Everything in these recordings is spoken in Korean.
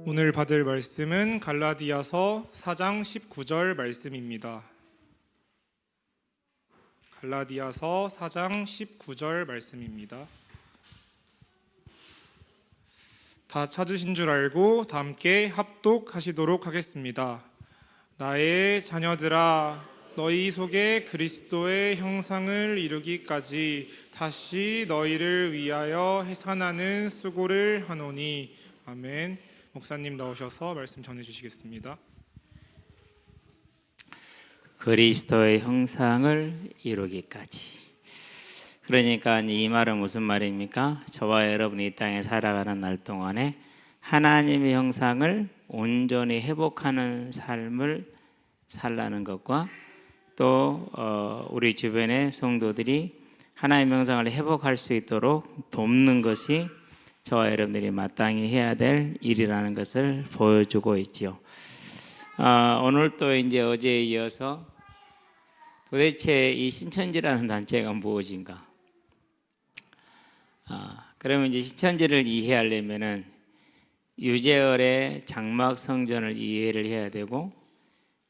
오늘 받을 말씀은 갈라디아서 4장 19절 말씀입니다. 갈라디아서 4장 19절 말씀입니다. 다 찾으신 줄 알고 다 함께 합독하시도록 하겠습니다. 나의 자녀들아, 너희 속에 그리스도의 형상을 이루기까지 다시 너희를 위하여 해산하는 수고를 하노니. 아멘. 목사님 나오셔서 말씀 전해주시겠습니다. 그리스도의 형상을 이루기까지. 그러니까 이 말은 무슨 말입니까? 저와 여러분이 이 땅에 살아가는 날 동안에 하나님의 형상을 온전히 회복하는 삶을 살라는 것과 또 우리 주변의 성도들이 하나님의 형상을 회복할 수 있도록 돕는 것이 저와 여러분들이 마땅히 해야 될 일이라는 것을 보여주고 있지요. 오늘 또 이제 어제에 이어서 도대체 이 신천지라는 단체가 무엇인가? 그러면 이제 신천지를 이해하려면은 유재열의 장막 성전을 이해를 해야 되고,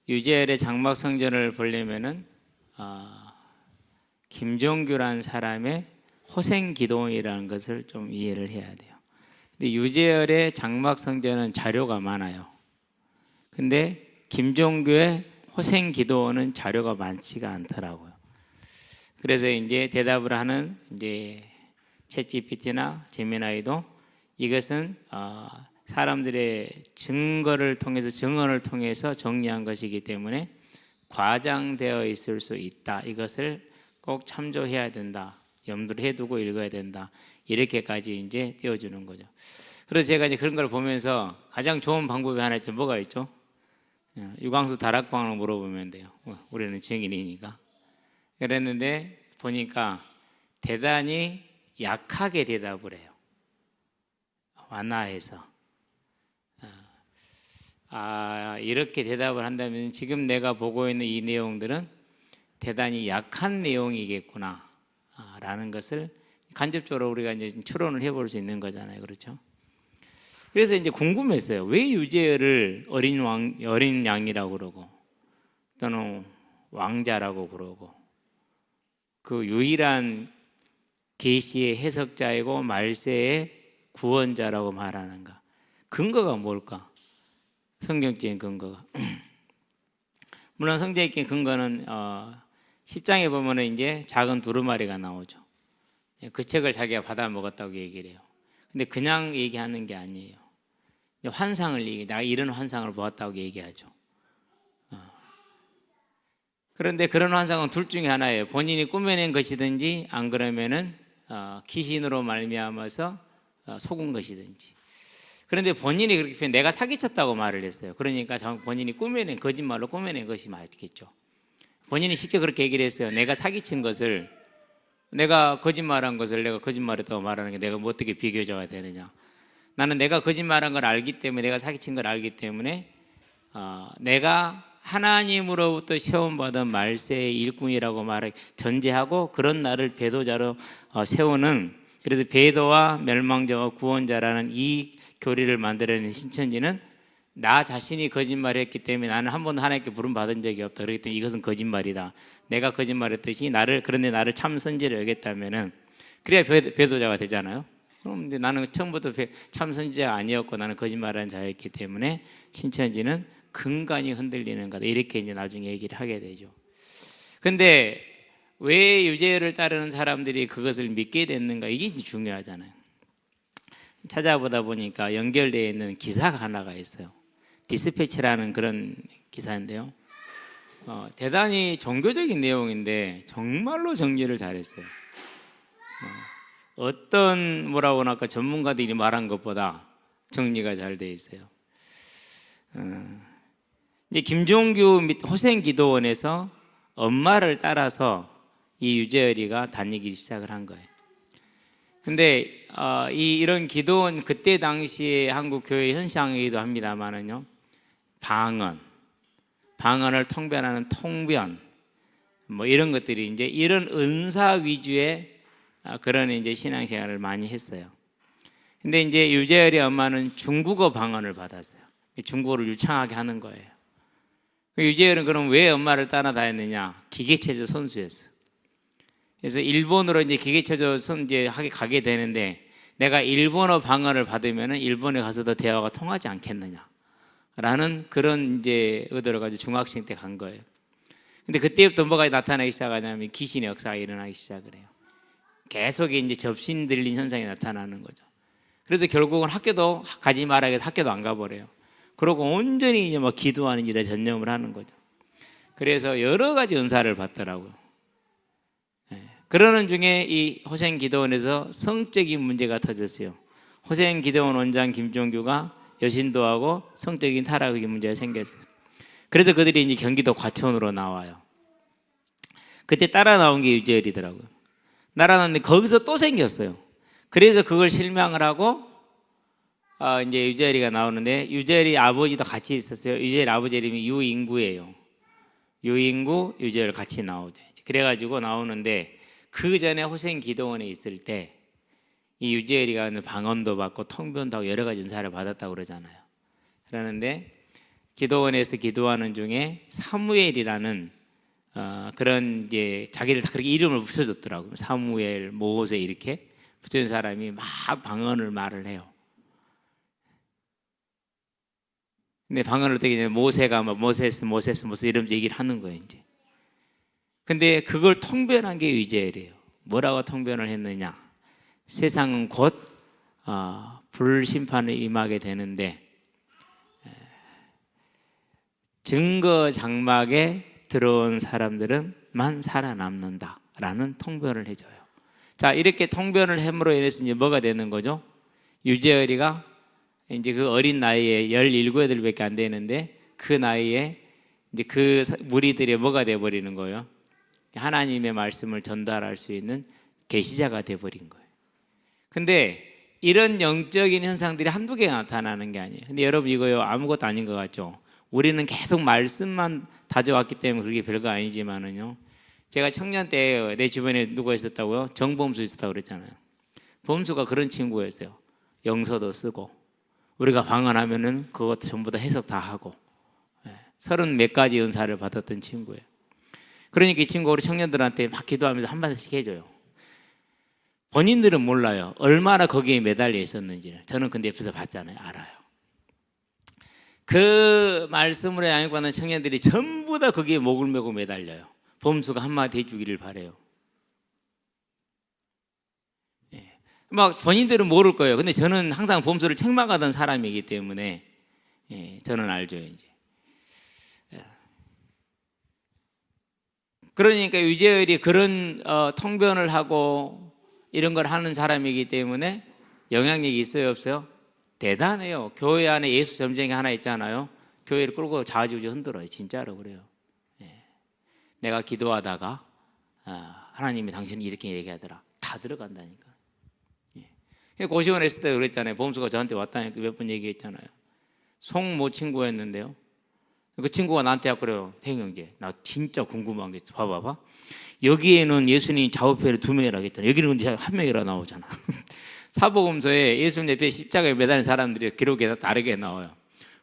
유재열의 장막 성전을 보려면은 김종규라는 사람의 호생 기도원이라는 것을 좀 이해를 해야 돼요. 근데 유재열의 장막 성전은 자료가 많아요. 근데 김종규의 호생 기도원은 자료가 많지가 않더라고요. 그래서 이제 대답을 하는 이제 챗GPT나 제미나이도 이것은 사람들의 증거를 통해서 증언을 통해서 정리한 것이기 때문에 과장되어 있을 수 있다. 이것을 꼭 참조해야 된다. 염두를 해두고 읽어야 된다. 이렇게까지 이제 띄워주는 거죠. 그래서 제가 이제 그런 걸 보면서 가장 좋은 방법이 하나 있죠. 뭐가 있죠? 유광수 다락방을 물어보면 돼요. 우리는 증인이니까. 그랬는데 보니까 대단히 약하게 대답을 해요. 완화해서. 이렇게 대답을 한다면 지금 내가 보고 있는 이 내용들은 대단히 약한 내용이겠구나 라는 것을 간접적으로 우리가 이제 추론을 해볼 수 있는 거잖아요. 그렇죠? 그래서 이제 궁금했어요. 왜 유재열을 어린 양이라고 그러고 또는 왕자라고 그러고 그 유일한 계시의 해석자이고 말세의 구원자라고 말하는가? 근거가 뭘까? 성경적인 근거가. 물론 성경적인 근거는 10장에 보면은 이제 작은 두루마리가 나오죠. 그 책을 자기가 받아 먹었다고 얘기를 해요. 근데 그냥 얘기하는 게 아니에요. 환상을 내가 이런 환상을 보았다고 얘기하죠. 그런데 그런 환상은 둘 중에 하나예요. 본인이 꾸며낸 것이든지 안 그러면은 귀신으로 말미암아서 속은 것이든지. 그런데 본인이 그렇게 내가 사기쳤다고 말을 했어요. 그러니까 본인이 거짓말로 꾸며낸 것이 맞겠죠. 본인이 쉽게 그렇게 얘기를 했어요. 내가 사기친 것을, 내가 거짓말한 것을 내가 거짓말했다고 말하는 게 내가 뭐 어떻게 비교져야 되느냐. 나는 내가 거짓말한 걸 알기 때문에, 내가 사기친 걸 알기 때문에 내가 하나님으로부터 시험받은 말세의 일꾼이라고 말을 전제하고 그런 나를 배도자로 세우는, 그래서 배도와 멸망자와 구원자라는 이 교리를 만들어낸 신천지는 나 자신이 거짓말했기 때문에 나는 한 번도 하나님께 부름받은 적이 없다. 그렇기 때문에 이것은 거짓말이다. 내가 거짓말했듯이 그런데 나를 참 선지를 여겼다면은 그래야 배도자가 되잖아요. 그럼 나는 처음부터 참 선지자가 아니었고 나는 거짓말하는 자였기 때문에 신천지는 근간이 흔들리는 거다. 이렇게 이제 나중에 얘기를 하게 되죠. 근데 왜 유재열을 따르는 사람들이 그것을 믿게 됐는가? 이게 중요하잖아요. 찾아보다 보니까 연결되어 있는 기사가 하나가 있어요. 디스패치라는 그런 기사인데요. 대단히 종교적인 내용인데 정말로 정리를 잘했어요. 어떤 뭐라고 할까 전문가들이 말한 것보다 정리가 잘 되어 있어요. 이제 김종규 및 호생기도원에서 엄마를 따라서 이 유재열이가 다니기 시작을 한 거예요. 근데 이런 기도원, 그때 당시에 한국 교회 현상이기도 합니다만은요, 방언을 통변하는 통변, 뭐 이런 것들이 이제 이런 은사 위주의 그런 이제 신앙생활을 많이 했어요. 근데 이제 유재열이 엄마는 중국어 방언을 받았어요. 중국어를 유창하게 하는 거예요. 유재열은 그럼 왜 엄마를 따라다녔느냐? 기계체조 선수였어. 그래서 일본으로 이제 기계체조 이제 하게 가게 되는데 내가 일본어 방언을 받으면은 일본에 가서도 대화가 통하지 않겠느냐라는 그런 이제 의도를 가지고 중학생 때 간 거예요. 근데 그때부터 뭐가 나타나기 시작하냐면 귀신의 역사가 일어나기 시작을 해요. 계속 이제 접신 들린 현상이 나타나는 거죠. 그래서 결국은 학교도 가지 말아야 해서 학교도 안 가버려요. 그러고 온전히 이제 막 기도하는 일에 전념을 하는 거죠. 그래서 여러 가지 은사를 받더라고요. 그러는 중에 이 호생 기도원에서 성적인 문제가 터졌어요. 호생 기도원 원장 김종규가 여신도하고 성적인 타락의 문제가 생겼어요. 그래서 그들이 이제 경기도 과천으로 나와요. 그때 따라 나온 게 유재열이더라고요. 날아났는데 거기서 또 생겼어요. 그래서 그걸 실명을 하고 이제 유재열이가 나오는데 유재열이 아버지도 같이 있었어요. 유재열 아버지 이름이 유인구예요. 유인구, 유재열 같이 나오죠. 그래가지고 나오는데 그 전에 호생 기도원에 있을 때 이 유재열이가 방언도 받고 통변도 하고 여러 가지 은사를 받았다고 그러잖아요. 그러는데 기도원에서 기도하는 중에 사무엘이라는 그런 이제 자기를 다 그렇게 이름을 붙여줬더라고요. 사무엘, 모세 이렇게 붙여준 사람이 막 방언을 말을 해요. 근데 방언을 어떻게 모세가 막 모세스 이런 얘기를 하는 거예요 이제. 근데 그걸 통변한 게 유재열이에요. 뭐라고 통변을 했느냐? 세상은 곧 불심판을 임하게 되는데 증거 장막에 들어온 사람들은만 살아남는다라는 통변을 해줘요. 자, 이렇게 통변을 함으로 인해서 이제 뭐가 되는 거죠? 유재열이가 이제 그 어린 나이에 17, 18밖에 안 되는데 그 나이에 이제 그 무리들이 뭐가 돼 버리는 거예요? 하나님의 말씀을 전달할 수 있는 계시자가 돼 버린 거예요. 근데 이런 영적인 현상들이 한두 개가 나타나는 게 아니에요. 근데 여러분 이거요 아무것도 아닌 것 같죠? 우리는 계속 말씀만 다져왔기 때문에 그게 별거 아니지만은요. 제가 청년 때 내 주변에 누가 있었다고요? 정범수 있었다고 그랬잖아요. 범수가 그런 친구였어요. 영서도 쓰고 우리가 방언하면은 그것 전부 다 해석 다 하고 30 몇 가지 은사를 받았던 친구예요. 그러니까 이 친구가 우리 청년들한테 막 기도하면서 한마디씩 해줘요. 본인들은 몰라요. 얼마나 거기에 매달려 있었는지를. 저는 근데 옆에서 봤잖아요. 알아요. 그 말씀으로 양육받는 청년들이 전부 다 거기에 목을 메고 매달려요. 범수가 한마디 해주기를 바라요. 막 본인들은 모를 거예요. 근데 저는 항상 범수를 책망하던 사람이기 때문에 저는 알죠 이제. 그러니까 유재열이 그런 통변을 하고 이런 걸 하는 사람이기 때문에 영향력이 있어요 없어요? 대단해요. 교회 안에 예수 점쟁이 하나 있잖아요. 교회를 끌고 좌지우지 흔들어요. 진짜로 그래요. 내가 기도하다가 하나님이 당신이 이렇게 얘기하더라. 다 들어간다니까. 고시원 했을 때 그랬잖아요. 범수가 저한테 왔다니까 몇 번 얘기했잖아요. 송모 친구였는데요. 그 친구가 나한테 그래요. 태형 형제, 나 진짜 궁금한 게 있어. 봐봐봐. 여기에는 예수님 좌우편에 2명이라고 했잖아. 여기는 근데 1명이라 나오잖아. 사복음서에 예수님 옆에 십자가에 매달린 사람들이 기록에 다르게 나와요.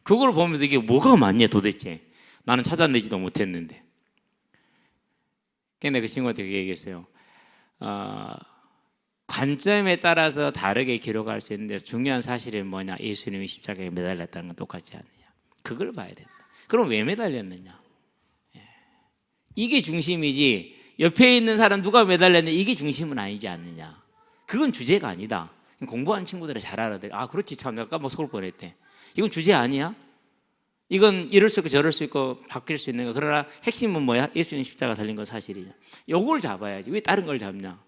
그걸 보면서 이게 뭐가 맞냐 도대체. 나는 찾아내지도 못했는데. 근데 그 친구한테 그렇게 얘기했어요. 관점에 따라서 다르게 기록할 수 있는데 중요한 사실은 뭐냐? 예수님이 십자가에 매달렸다는 건 똑같지 않느냐. 그걸 봐야 된다. 그럼 왜 매달렸느냐? 이게 중심이지. 옆에 있는 사람 누가 매달렸냐? 이게 중심은 아니지 않느냐. 그건 주제가 아니다. 공부한 친구들은 잘 알아들. 아 그렇지 참 내가 깜빡 속을 뻔했대. 이건 주제 아니야? 이건 이럴 수 있고 저럴 수 있고 바뀔 수 있는 거. 그러나 핵심은 뭐야? 예수님 십자가 달린 건 사실이냐. 요걸 잡아야지. 왜 다른 걸 잡냐?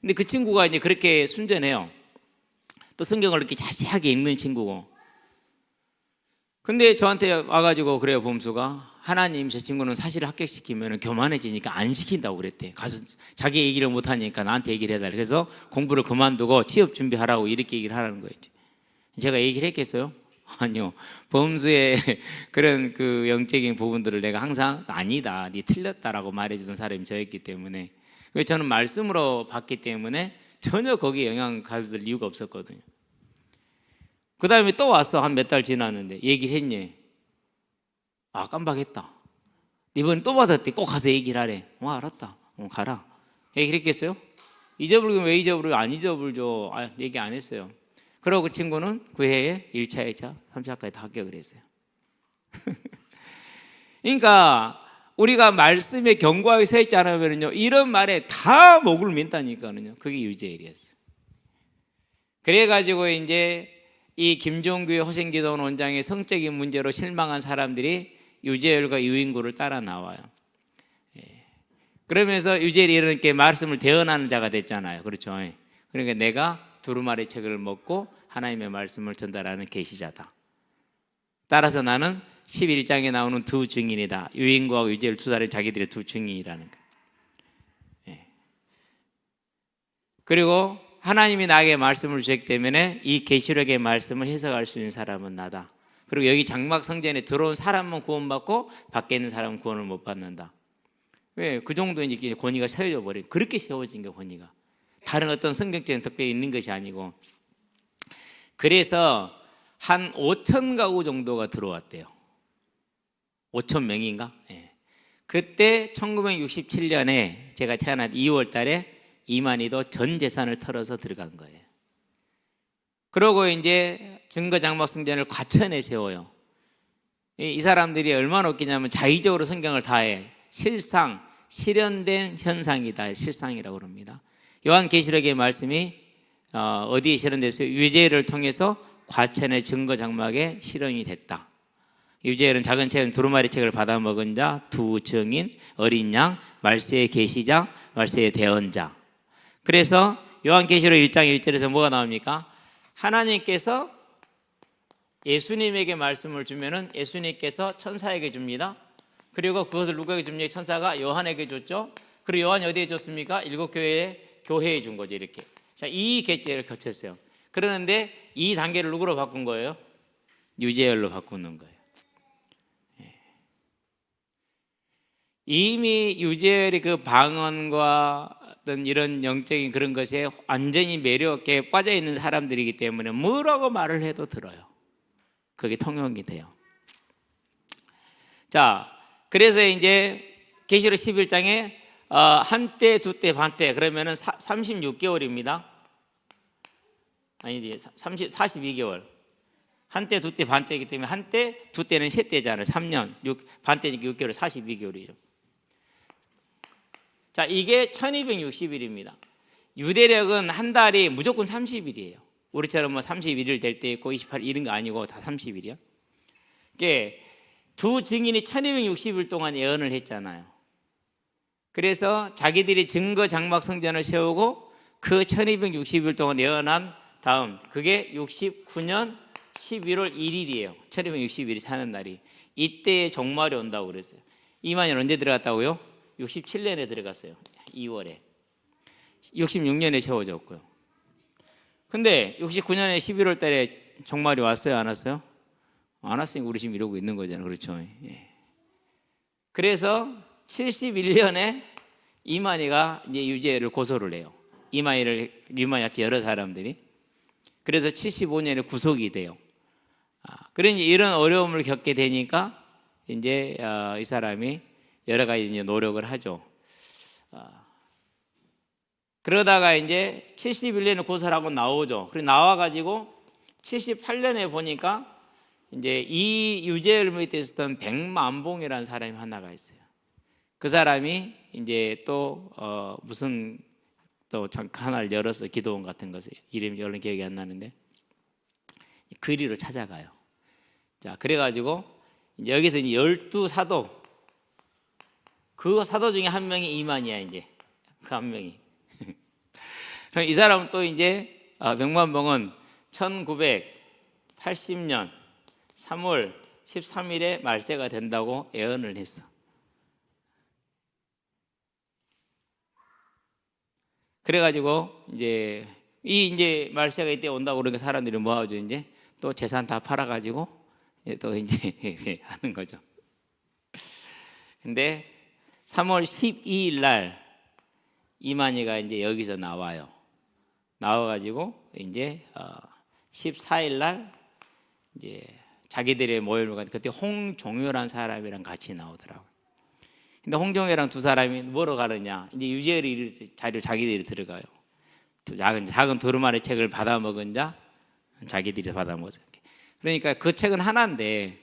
근데 그 친구가 이제 그렇게 순전해요. 또 성경을 이렇게 자세하게 읽는 친구고. 근데 저한테 와가지고 그래요 범수가. 하나님 저 친구는 사실을 합격시키면 교만해지니까 안 시킨다고 그랬대. 가서 자기 얘기를 못하니까 나한테 얘기를 해달라. 그래서 공부를 그만두고 취업 준비하라고 이렇게 얘기를 하라는 거예요. 제가 얘기를 했겠어요? 아니요. 범수의 그런 그 영적인 부분들을 내가 항상 아니다, 네 틀렸다라고 말해주던 사람이 저였기 때문에. 저는 말씀으로 봤기 때문에 전혀 거기에 영향 가질 이유가 없었거든요. 그 다음에 또 왔어. 한 몇 달 지났는데 얘기를 했니? 아, 깜빡했다. 이번에 또 받았대. 꼭 가서 얘기를 하래. 알았다. 가라. 얘기를 했겠어요? 잊어버리면 왜 잊어버려요? 안 잊어버리죠. 얘기 안 했어요. 그러고 그 친구는 그 해에 1차, 2차, 3차까지 다 합격을 했어요. 그러니까 우리가 말씀에 견고하게 서 있지 않으면요, 이런 말에 다 목을 민다니까요. 그게 유재일이었어요. 그래가지고 이제 이 김종규의 호생기도원 원장의 성적인 문제로 실망한 사람들이 유재열과 유인구를 따라 나와요. 그러면서 유재열이 이렇게 말씀을 대언하는 자가 됐잖아요. 그렇죠? 그러니까 내가 두루마리 책을 먹고 하나님의 말씀을 전달하는 계시자다. 따라서 나는 11장에 나오는 두 증인이다. 유인구하고 유재열 두 사람이 자기들의 두 증인이라는 거예요. 그리고 하나님이 나에게 말씀을 주셨기 때문에 이 계시록의 말씀을 해석할 수 있는 사람은 나다. 그리고 여기 장막 성전에 들어온 사람은 구원받고 밖에 있는 사람은 구원을 못 받는다. 왜? 그 정도 이제 권위가 세워져 버려요. 그렇게 세워진 게 권위가. 다른 어떤 성경적인 특별히 있는 것이 아니고. 그래서 한 5천 가구 정도가 들어왔대요. 5천 명인가? 그때 1967년에 제가 태어난 2월 달에 이만희도 전 재산을 털어서 들어간 거예요. 그러고 이제 증거장막성전을 과천에 세워요. 이 사람들이 얼마나 웃기냐면 자의적으로 성경을 다 해. 실상, 실현된 현상이다. 실상이라고 그럽니다. 요한계시록의 말씀이 어디에 실현됐어요? 유재열을 통해서 과천의 증거장막에 실현이 됐다. 유재열은 작은 책은 두루마리 책을 받아먹은 자, 두 증인, 어린 양, 말세의 계시자, 말세의 대언자. 그래서 요한계시록 1장 1절에서 뭐가 나옵니까? 하나님께서 예수님에게 말씀을 주면은 예수님께서 천사에게 줍니다. 그리고 그것을 누구에게 줍니까? 천사가 요한에게 줬죠. 그리고 요한이 어디에 줬습니까? 7교회에 교회에 준 거죠. 이렇게. 자, 이 계제를 거쳤어요. 그러는데 이 단계를 누구로 바꾼 거예요? 유재열로 바꾸는 거예요. 이미 유재열의 그 방언과 어떤 이런 영적인 그런 것에 완전히 매력에 빠져 있는 사람들이기 때문에 뭐라고 말을 해도 들어요. 그게 통용이 돼요. 자, 그래서 이제 계시록 11장에 한때, 두때, 반때 그러면은 36개월입니다. 아니지, 42개월. 한때, 두때, 반때이기 때문에 한때, 두때는 세때잖아요. 3년, 반때니까 6개월, 42개월이죠. 자, 이게 1260일입니다. 유대력은 한 달이 무조건 30일이에요. 우리처럼 뭐 31일 될 때 있고 28일 이런 거 아니고 다 30일이야. 이게 두 증인이 1260일 동안 예언을 했잖아요. 그래서 자기들이 증거 장막 성전을 세우고 그 1260일 동안 예언한 다음 그게 69년 11월 1일이에요. 1260일이 사는 날이. 이때에 종말이 온다고 그랬어요. 이만희 언제 들어갔다고요? 67년에 들어갔어요. 2월에. 66년에 세워졌고요. 근데 69년에 11월 달에 종말이 왔어요? 안 왔어요? 안 왔으니까 우리 지금 이러고 있는 거잖아요. 그렇죠? 예. 그래서 71년에 이만희가 이제 유재열을 고소를 해요. 이만희같이 여러 사람들이. 그래서 75년에 구속이 돼요. 그러니 이런 어려움을 겪게 되니까 이제 이 사람이 여러 가지 이제 노력을 하죠. 그러다가 이제 71년에 고소를 하고 나오죠. 그리고 나와가지고 78년에 보니까 이제 이 유재열 밑에 있었던 백만봉이라는 사람이 하나가 있어요. 그 사람이 이제 또 무슨 또 잠깐 하나를 열어서 기도원 같은 것을 이름이 얼른 기억이 안 나는데 그리로 찾아가요. 자, 그래가지고 이제 여기서 이제 12사도 그 사도 중에 한 명이 이만희야. 이제 그 한 명이. 그럼 이 사람은 또 이제 백만봉은 1980년 3월 13일에 말세가 된다고 예언을 했어. 그래가지고 이제 말세가 이때 온다고 그러니까 사람들이 뭐 하죠? 이제 또 재산 다 팔아가지고 또 이제 하는 거죠. 근데 3월 12일 날 이만희가 이제 여기서 나와요. 나와가지고 이제 14일 날 이제 자기들의 모임을 갔는데 그때 홍종효란 사람이랑 같이 나오더라고요. 근데 홍종효랑 두 사람이 뭐로 가느냐? 이제 유재열이 자리를 자기들이 들어가요. 작은 두루마리 책을 받아 먹은 자 자기들이 받아 먹었어요. 그러니까 그 책은 하나인데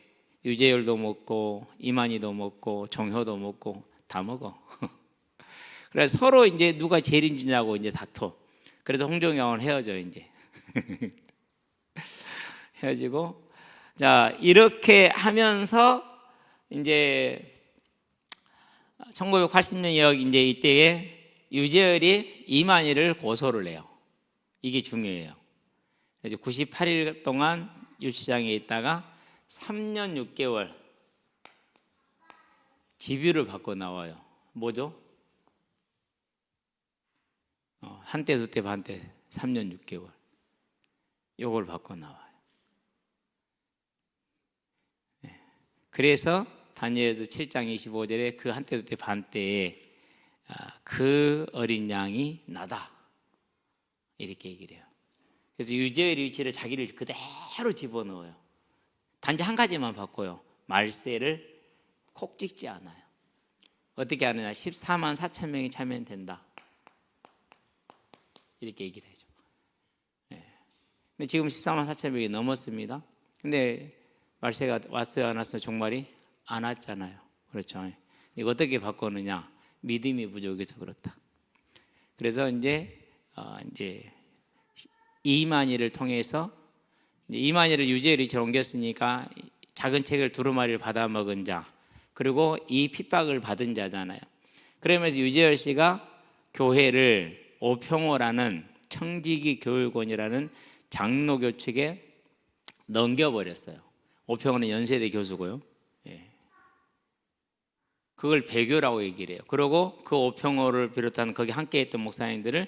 유재열도 먹고 이만희도 먹고 종효도 먹고 다 먹어. 그래서 서로 이제 누가 제일 힘주냐고 이제 다퉈. 그래서 홍종효하고는 헤어져 이제. 헤어지고 자 이렇게 하면서 이제 1980년 이제 이때에 유재열이 이만희를 고소를 해요. 이게 중요해요. 그래서 98일 동안 유치장에 있다가 3년 6개월 집유를 받고 나와요. 뭐죠? 한때 두때 반때 3년 6개월 요걸 받고 나와요. 그래서 다니엘서 7장 25절에 그 한때 두때 반때에 그 어린 양이 나다 이렇게 얘기를 해요. 그래서 유재열의 위치를 자기를 그대로 집어넣어요. 단지 한 가지만 바꿔요. 말세를 콕 찍지 않아요. 어떻게 하느냐? 14만 4천 명이 참여는 된다 이렇게 얘기를 해줘. 근데 지금 14만 4천 명이 넘었습니다. 근데 말세가 왔어요 안 왔어요? 종말이 안 왔잖아요. 그렇죠. 이거 어떻게 바꾸느냐? 믿음이 부족해서 그렇다. 그래서 이제 이만희를 통해서 이만희를 유재열이 옮겼으니까 작은 책을 두루마리를 받아 먹은 자 그리고 이 핍박을 받은 자잖아요. 그러면서 유재열 씨가 교회를 오평호라는 청지기 교육원이라는 장로교 측에 넘겨버렸어요. 오평호는 연세대 교수고요. 그걸 배교라고 얘기를 해요. 그리고 그 오평호를 비롯한 거기 함께했던 목사님들을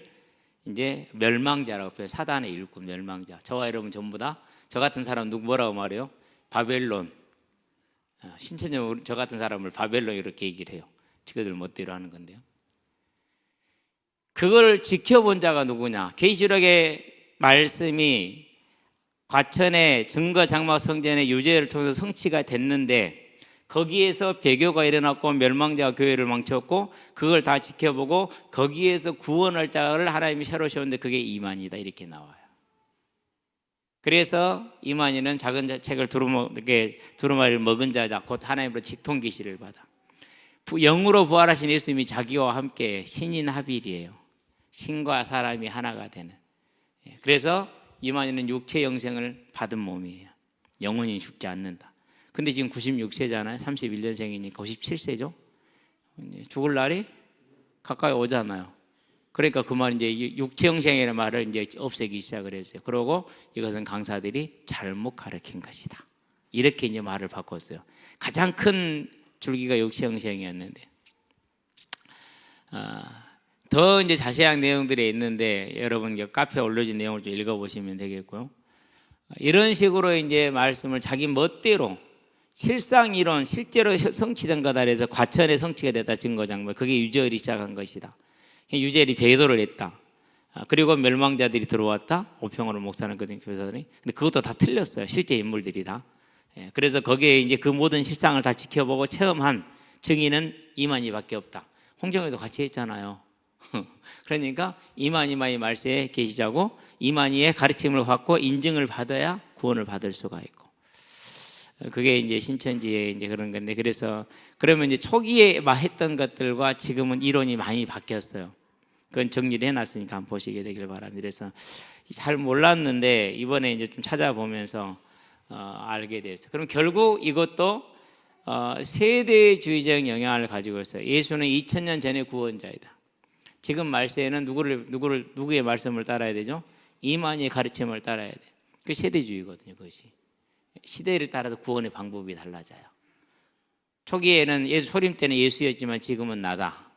이제 멸망자라고 표해요. 사단의 일꾼 멸망자. 저와 여러분 전부 다 저 같은 사람 누구 뭐라고 말해요? 바벨론. 신천지 저 같은 사람을 바벨론 이렇게 얘기를 해요. 지그들 멋대로 하는 건데요. 그걸 지켜본 자가 누구냐? 계시록의 말씀이 과천의 증거 장막 성전의 유재열을 통해서 성취가 됐는데 거기에서 배교가 일어났고 멸망자가 교회를 망쳤고 그걸 다 지켜보고 거기에서 구원할 자를 하나님이 새로 세웠는데 그게 이만희다 이렇게 나와요. 그래서 이만희는 작은 책을 두루마리를 먹은 자다 곧 하나님으로 직통 계시를 받아. 영으로 부활하신 예수님이 자기와 함께 신인 합일이에요. 신과 사람이 하나가 되는. 그래서 이만희는 육체 영생을 받은 몸이에요. 영혼이 죽지 않는다. 근데 지금 96세잖아요. 31년생이니까 57세죠. 죽을 날이 가까이 오잖아요. 그러니까 그 말 이제 육체 영생이라는 말을 이제 없애기 시작을 했어요. 그러고 이것은 강사들이 잘못 가르친 것이다. 이렇게 이제 말을 바꿨어요. 가장 큰 줄기가 육체 영생이었는데 더 이제 자세한 내용들이 있는데 여러분 카페에 올려진 내용을 좀 읽어보시면 되겠고요. 이런 식으로 이제 말씀을 자기 멋대로 실상 이론 실제로 성취된 거다 그래서 과천에 성취가 됐다 증거장면 그게 유재열이 시작한 것이다. 유재열이 배도를 했다. 그리고 멸망자들이 들어왔다. 오평호를 목사는 교사들이. 근데 그것도 다 틀렸어요. 실제 인물들이 다. 그래서 거기에 이제 그 모든 실상을 다 지켜보고 체험한 증인은 이만희밖에 없다. 홍정혜도 같이 했잖아요. 그러니까 이만희만이 말세에 계시자고 이만희의 가르침을 받고 인증을 받아야 구원을 받을 수가 있고. 그게 이제 신천지의 이제 그런 건데 그래서 그러면 이제 초기에 막 했던 것들과 지금은 이론이 많이 바뀌었어요. 그건 정리를 해놨으니까 한번 보시게 되길 바랍니다. 그래서 잘 몰랐는데 이번에 이제 좀 찾아보면서 알게 됐어요. 그럼 결국 이것도 세대주의적 영향을 가지고 있어요. 예수는 2000년 전에 구원자이다. 지금 말세에는 누구의 말씀을 따라야 되죠? 이만희의 가르침을 따라야 돼. 그 세대주의거든요. 그것이 시대를 따라서 구원의 방법이 달라져요. 초기에는 예수 소림 때는 예수였지만 지금은 나다.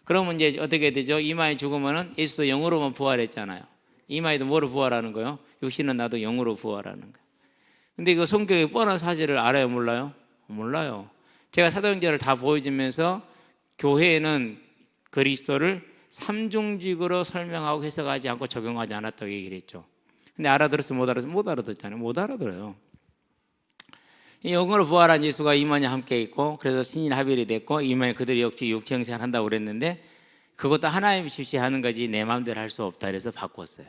그러면 이제 어떻게 되죠? 이만희 죽으면은 예수도 영으로만 부활했잖아요. 이만희도 뭐로 부활하는 거예요? 육신은 나도 영으로 부활하는 거예요. 근데 이거 성경의 뻔한 사실을 알아요, 몰라요? 몰라요. 제가 사도행전을 다 보여주면서 교회에는 그리스도를 삼중직으로 설명하고 해석하지 않고 적용하지 않았다고 얘기를 했죠. 근데 알아들었어 못 알아들었어? 못 알아듣잖아요. 못 알아들어요. 영으로 부활한 예수가 이만희 함께 있고 그래서 신인 합일이 됐고 이만희 그들이 육체 형상을 한다고 그랬는데 그것도 하나님이 지시하는 거지 내 마음대로 할 수 없다 그래서 바꿨어요.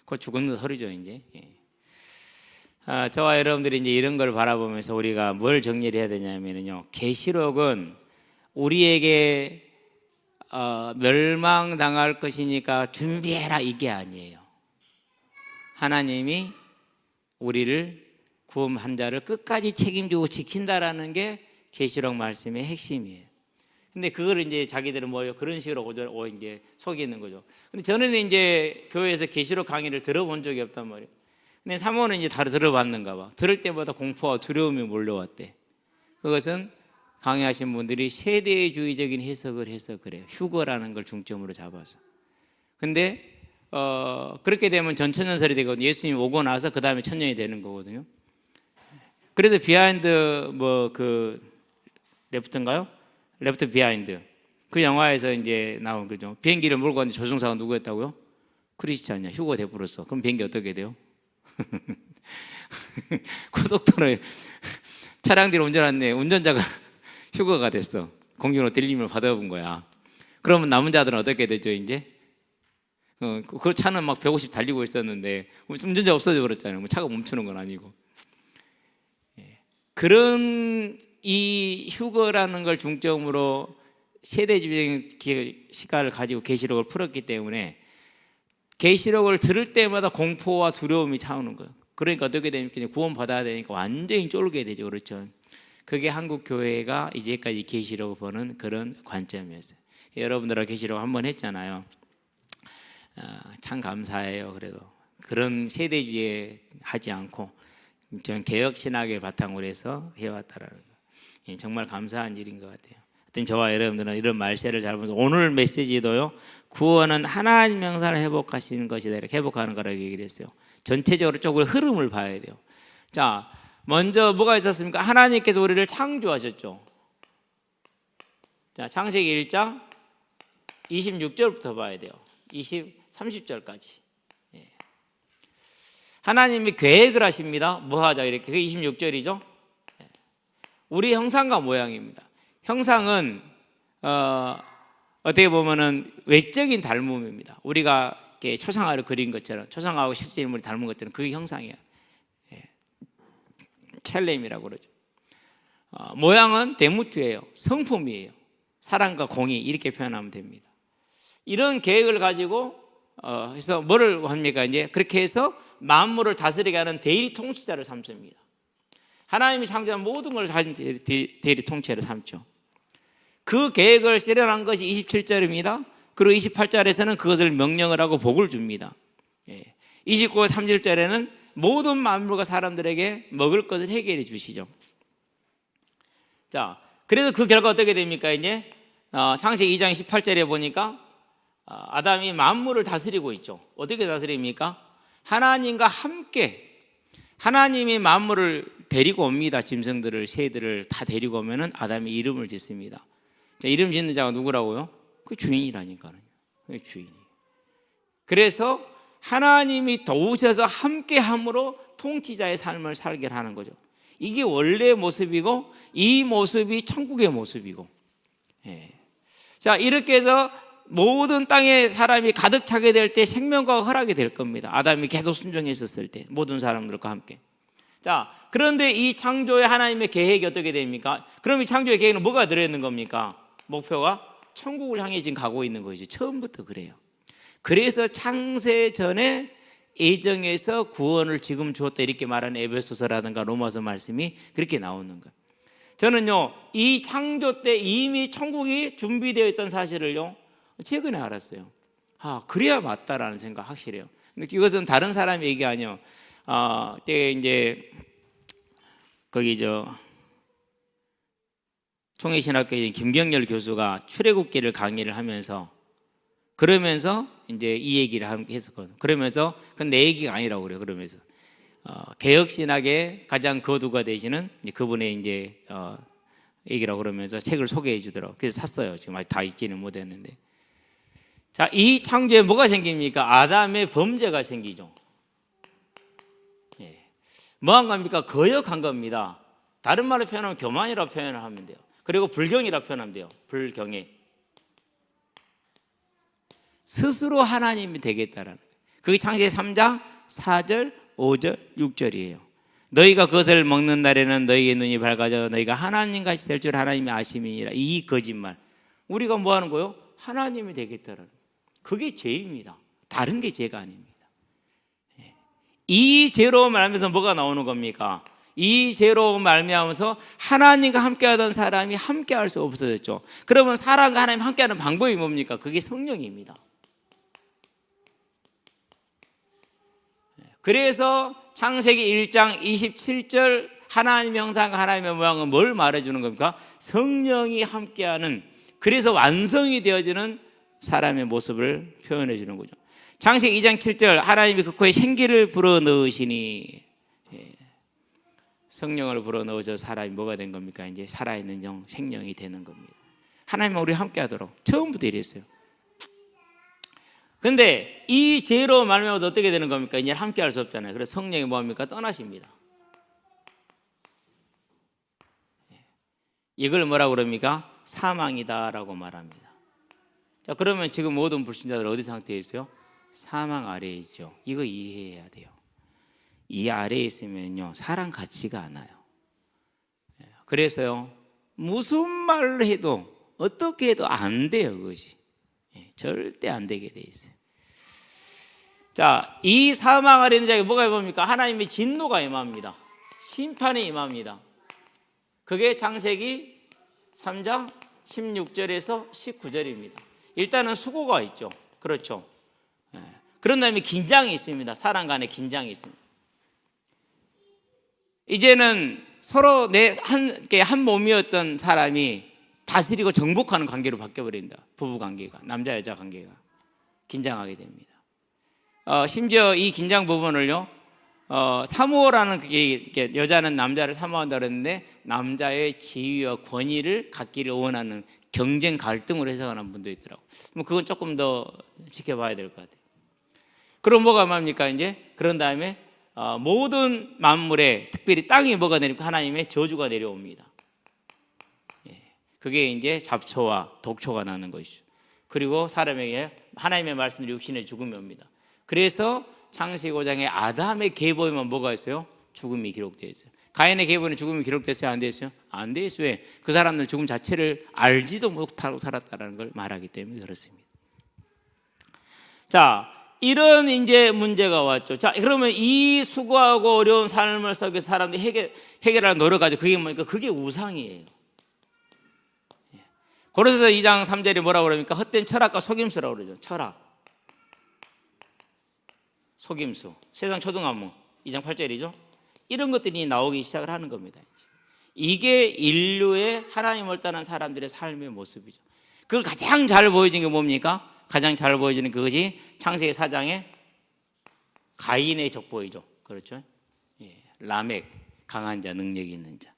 그거 죽은 소리죠 이제. 저와 여러분들이 이제 이런 걸 바라보면서 우리가 뭘 정리를 해야 되냐면요, 계시록은 우리에게 멸망당할 것이니까 준비해라 이게 아니에요. 하나님이 우리를 구원한 자를 끝까지 책임지고 지킨다라는 게 계시록 말씀의 핵심이에요. 근데 그걸 이제 자기들은 뭐 그런 식으로 이제 속이는 거죠. 근데 저는 이제 교회에서 계시록 강의를 들어본 적이 없단 말이에요. 근데 사모는 이제 다 들어봤는가 봐. 들을 때마다 공포와 두려움이 몰려왔대. 그것은 강의하신 분들이 세대주의적인 해석을 해서 그래요. 휴거라는 걸 중점으로 잡아서. 근데 그렇게 되면 전천년설이 되거든요. 예수님이 오고 나서 그 다음에 천년이 되는 거거든요. 그래서 비하인드 레프트인가요? 레프트 비하인드 그 영화에서 이제 나온 거죠. 비행기를 몰고 왔는데 조종사가 누구였다고요? 크리스찬이야. 휴거 돼버렸어. 그럼 비행기 어떻게 돼요? 고속도로에 차량 뒤로 운전하는데 운전자가 휴거가 됐어. 공중으로 들림을 받아본 거야. 그러면 남은 자들은 어떻게 되죠 이제? 그 차는 막 150 달리고 있었는데 운전자 없어져 버렸잖아요. 뭐 차가 멈추는 건 아니고. 그런 이 휴거라는 걸 중점으로 세대주의적인 시각을 가지고 계시록을 풀었기 때문에 계시록을 들을 때마다 공포와 두려움이 차오는 거예요. 그러니까 어떻게 됩니까? 구원받아야 되니까 완전히 쫄게 되죠. 그렇죠? 그게 한국 교회가 이제까지 계시록을 보는 그런 관점이었어요. 여러분들하고 계시록 한번 했잖아요. 참 감사해요. 그래도 그런 세대주의 하지 않고 전 개혁 신학을 바탕으로 해서 해왔다라는 거. 정말 감사한 일인 것 같아요. 하여튼 저와 여러분들은 이런 말세를 잘 보면서 오늘 메시지도요, 구원은 하나님 형상을 회복하시는 것이다 이렇게 회복하는 거라고 얘기를 했어요. 전체적으로 조금 흐름을 봐야 돼요. 자, 먼저 뭐가 있었습니까? 하나님께서 우리를 창조하셨죠. 자, 창세기 1장 26절부터 봐야 돼요. 30절까지. 하나님이 계획을 하십니다. 뭐 하자 이렇게. 그게 26절이죠. 우리 형상과 모양입니다. 형상은 어떻게 보면은 외적인 닮음입니다. 우리가 이렇게 초상화를 그린 것처럼 초상화하고 실제 인물이 닮은 것처럼 그게 형상이에요. 첼렘이라고 그러죠. 모양은 데무트예요. 성품이에요. 사랑과 공의 이렇게 표현하면 됩니다. 이런 계획을 가지고 해서 뭐를 합니까? 이제 그렇게 해서 만물을 다스리게 하는 대리 통치자를 삼습니다. 하나님이 창조한 모든 걸 가진 대리 통치자를 삼죠. 그 계획을 실현한 것이 27절입니다. 그리고 28절에서는 그것을 명령을 하고 복을 줍니다. 29절 30절에는 모든 만물과 사람들에게 먹을 것을 해결해 주시죠. 자, 그래서 그 결과 어떻게 됩니까? 이제 창세기 2장 18절에 보니까 아담이 만물을 다스리고 있죠. 어떻게 다스립니까? 하나님과 함께 하나님이 만물을 데리고 옵니다. 짐승들을, 새들을 다 데리고 오면은 아담이 이름을 짓습니다. 자, 이름 짓는 자가 누구라고요? 그 주인이라니까요. 그 주인이. 그래서 하나님이 도우셔서 함께함으로 통치자의 삶을 살게 하는 거죠. 이게 원래의 모습이고 이 모습이 천국의 모습이고. 자, 이렇게 해서 모든 땅에 사람이 가득 차게 될 때 생명과 허락이 될 겁니다. 아담이 계속 순종했었을 때 모든 사람들과 함께. 자, 그런데 이 창조의 하나님의 계획이 어떻게 됩니까? 그럼 이 창조의 계획은 뭐가 들어있는 겁니까? 목표가 천국을 향해 지금 가고 있는 것이죠. 처음부터 그래요. 그래서 창세 전에 예정에서 구원을 지금 주었다 이렇게 말하는 에베소서라든가 로마서 말씀이 그렇게 나오는 거예요. 저는요, 이 창조 때 이미 천국이 준비되어 있던 사실을요 최근에 알았어요. 그래야 맞다라는 생각 확실해요. 근데 이것은 다른 사람의 얘기 아니에요. 이제 거기 총회신학교의 김경렬 교수가 출애굽기를 강의를 하면서 그러면서 이제 이 얘기를 했었거든요. 그러면서 그건 내 얘기가 아니라고 그래요. 그러면서 개혁신학의 가장 거두가 되시는 그분의 이제 얘기라고 그러면서 책을 소개해 주더라고요. 그래서 샀어요. 지금 아직 다 읽지는 못했는데. 자, 이 창조에 뭐가 생깁니까? 아담의 범죄가 생기죠. 예. 뭐한 겁니까? 거역한 겁니다. 다른 말로 표현하면 교만이라고 표현을 하면 돼요. 그리고 불경이라고 표현하면 돼요. 불경애. 스스로 하나님이 되겠다라는 거예요. 그게 창세기 3장 4절, 5절, 6절이에요. 너희가 그것을 먹는 날에는 너희의 눈이 밝아져 너희가 하나님같이 될 줄 하나님이 아심이니라. 이 거짓말. 우리가 뭐 하는 거예요? 하나님이 되겠다라는 거예요. 그게 죄입니다. 다른 게 죄가 아닙니다. 이 죄로 말하면서 뭐가 나오는 겁니까? 이 죄로 말미암아서 하나님과 함께하던 사람이 함께할 수 없어졌죠. 그러면 사람과 하나님 함께하는 방법이 뭡니까? 그게 성령입니다. 그래서 창세기 1장 27절 하나님의 형상과 하나님의 모양은 뭘 말해주는 겁니까? 성령이 함께하는, 그래서 완성이 되어지는 사람의 모습을 표현해 주는 거죠. 창세기 2장 7절 하나님이 그 코에 생기를 불어넣으시니, 성령을 불어넣어서 사람이 뭐가 된 겁니까? 이제 살아있는 영, 생명이 되는 겁니다. 하나님과 우리 함께하도록 처음부터 이랬어요. 근데 이 죄로 말미암아서 어떻게 되는 겁니까? 이제 함께할 수 없잖아요. 그래서 성령이 뭐합니까? 떠나십니다. 이걸 뭐라고 그럽니까? 사망이다라고 말합니다. 자, 그러면 지금 모든 불신자들 어디 상태에 있어요? 사망 아래에 있죠. 이거 이해해야 돼요. 이 아래에 있으면요, 사랑 같지가 않아요. 그래서요, 무슨 말을 해도 어떻게 해도 안 돼요. 그것이 절대 안 되게 돼 있어요. 자, 이 사망 아래 있는 자에게 뭐가 임합니까? 하나님의 진노가 임합니다. 심판이 임합니다. 그게 창세기 3장 16절에서 19절입니다. 일단은 수고가 있죠. 그렇죠. 그런 다음에 긴장이 있습니다. 사람 간에 긴장이 있습니다. 이제는 서로 한 몸이었던 사람이 다스리고 정복하는 관계로 바뀌어버린다. 부부 관계가, 남자 여자 관계가 긴장하게 됩니다. 심지어 이 긴장 부분을요, 사모라는 그게 여자는 남자를 사모한다 그랬는데 남자의 지위와 권위를 갖기를 원하는 경쟁 갈등으로 해석하는 분도 있더라고. 뭐 그건 조금 더 지켜봐야 될 것 같아요. 그럼 뭐가 뭡니까? 이제 그런 다음에 모든 만물에, 특별히 땅에 뭐가 내립니까? 하나님의 저주가 내려옵니다. 그게 이제 잡초와 독초가 나는 것이죠. 그리고 사람에게 하나님의 말씀으로 육신의 죽음이 옵니다. 그래서 창세기 5장에 아담의 계보에만 뭐가 있어요? 죽음이 기록되어 있어요. 가인의 계보에는 죽음이 기록됐어요? 안 됐어요? 안 됐어요. 왜? 그 사람들은 죽음 자체를 알지도 못하고 살았다는 걸 말하기 때문에 그렇습니다. 자, 이런 이제 문제가 왔죠. 자, 그러면 이 수고하고 어려운 삶을 속에 사람들이 해결하는 노력하죠. 그게 뭡니까? 그게 우상이에요. 고린도서 2장 3절에 뭐라고 그럽니까? 헛된 철학과 속임수라고 그러죠. 철학, 속임수, 세상 초등학문 2장 8절이죠. 이런 것들이 나오기 시작을 하는 겁니다. 이게 인류의 하나님을 떠난 사람들의 삶의 모습이죠. 그걸 가장 잘 보여주는 게 뭡니까? 가장 잘 보여주는 그것이 창세기 4장의 가인의 족보이죠. 그렇죠? 라멕, 강한 자, 능력이 있는 자.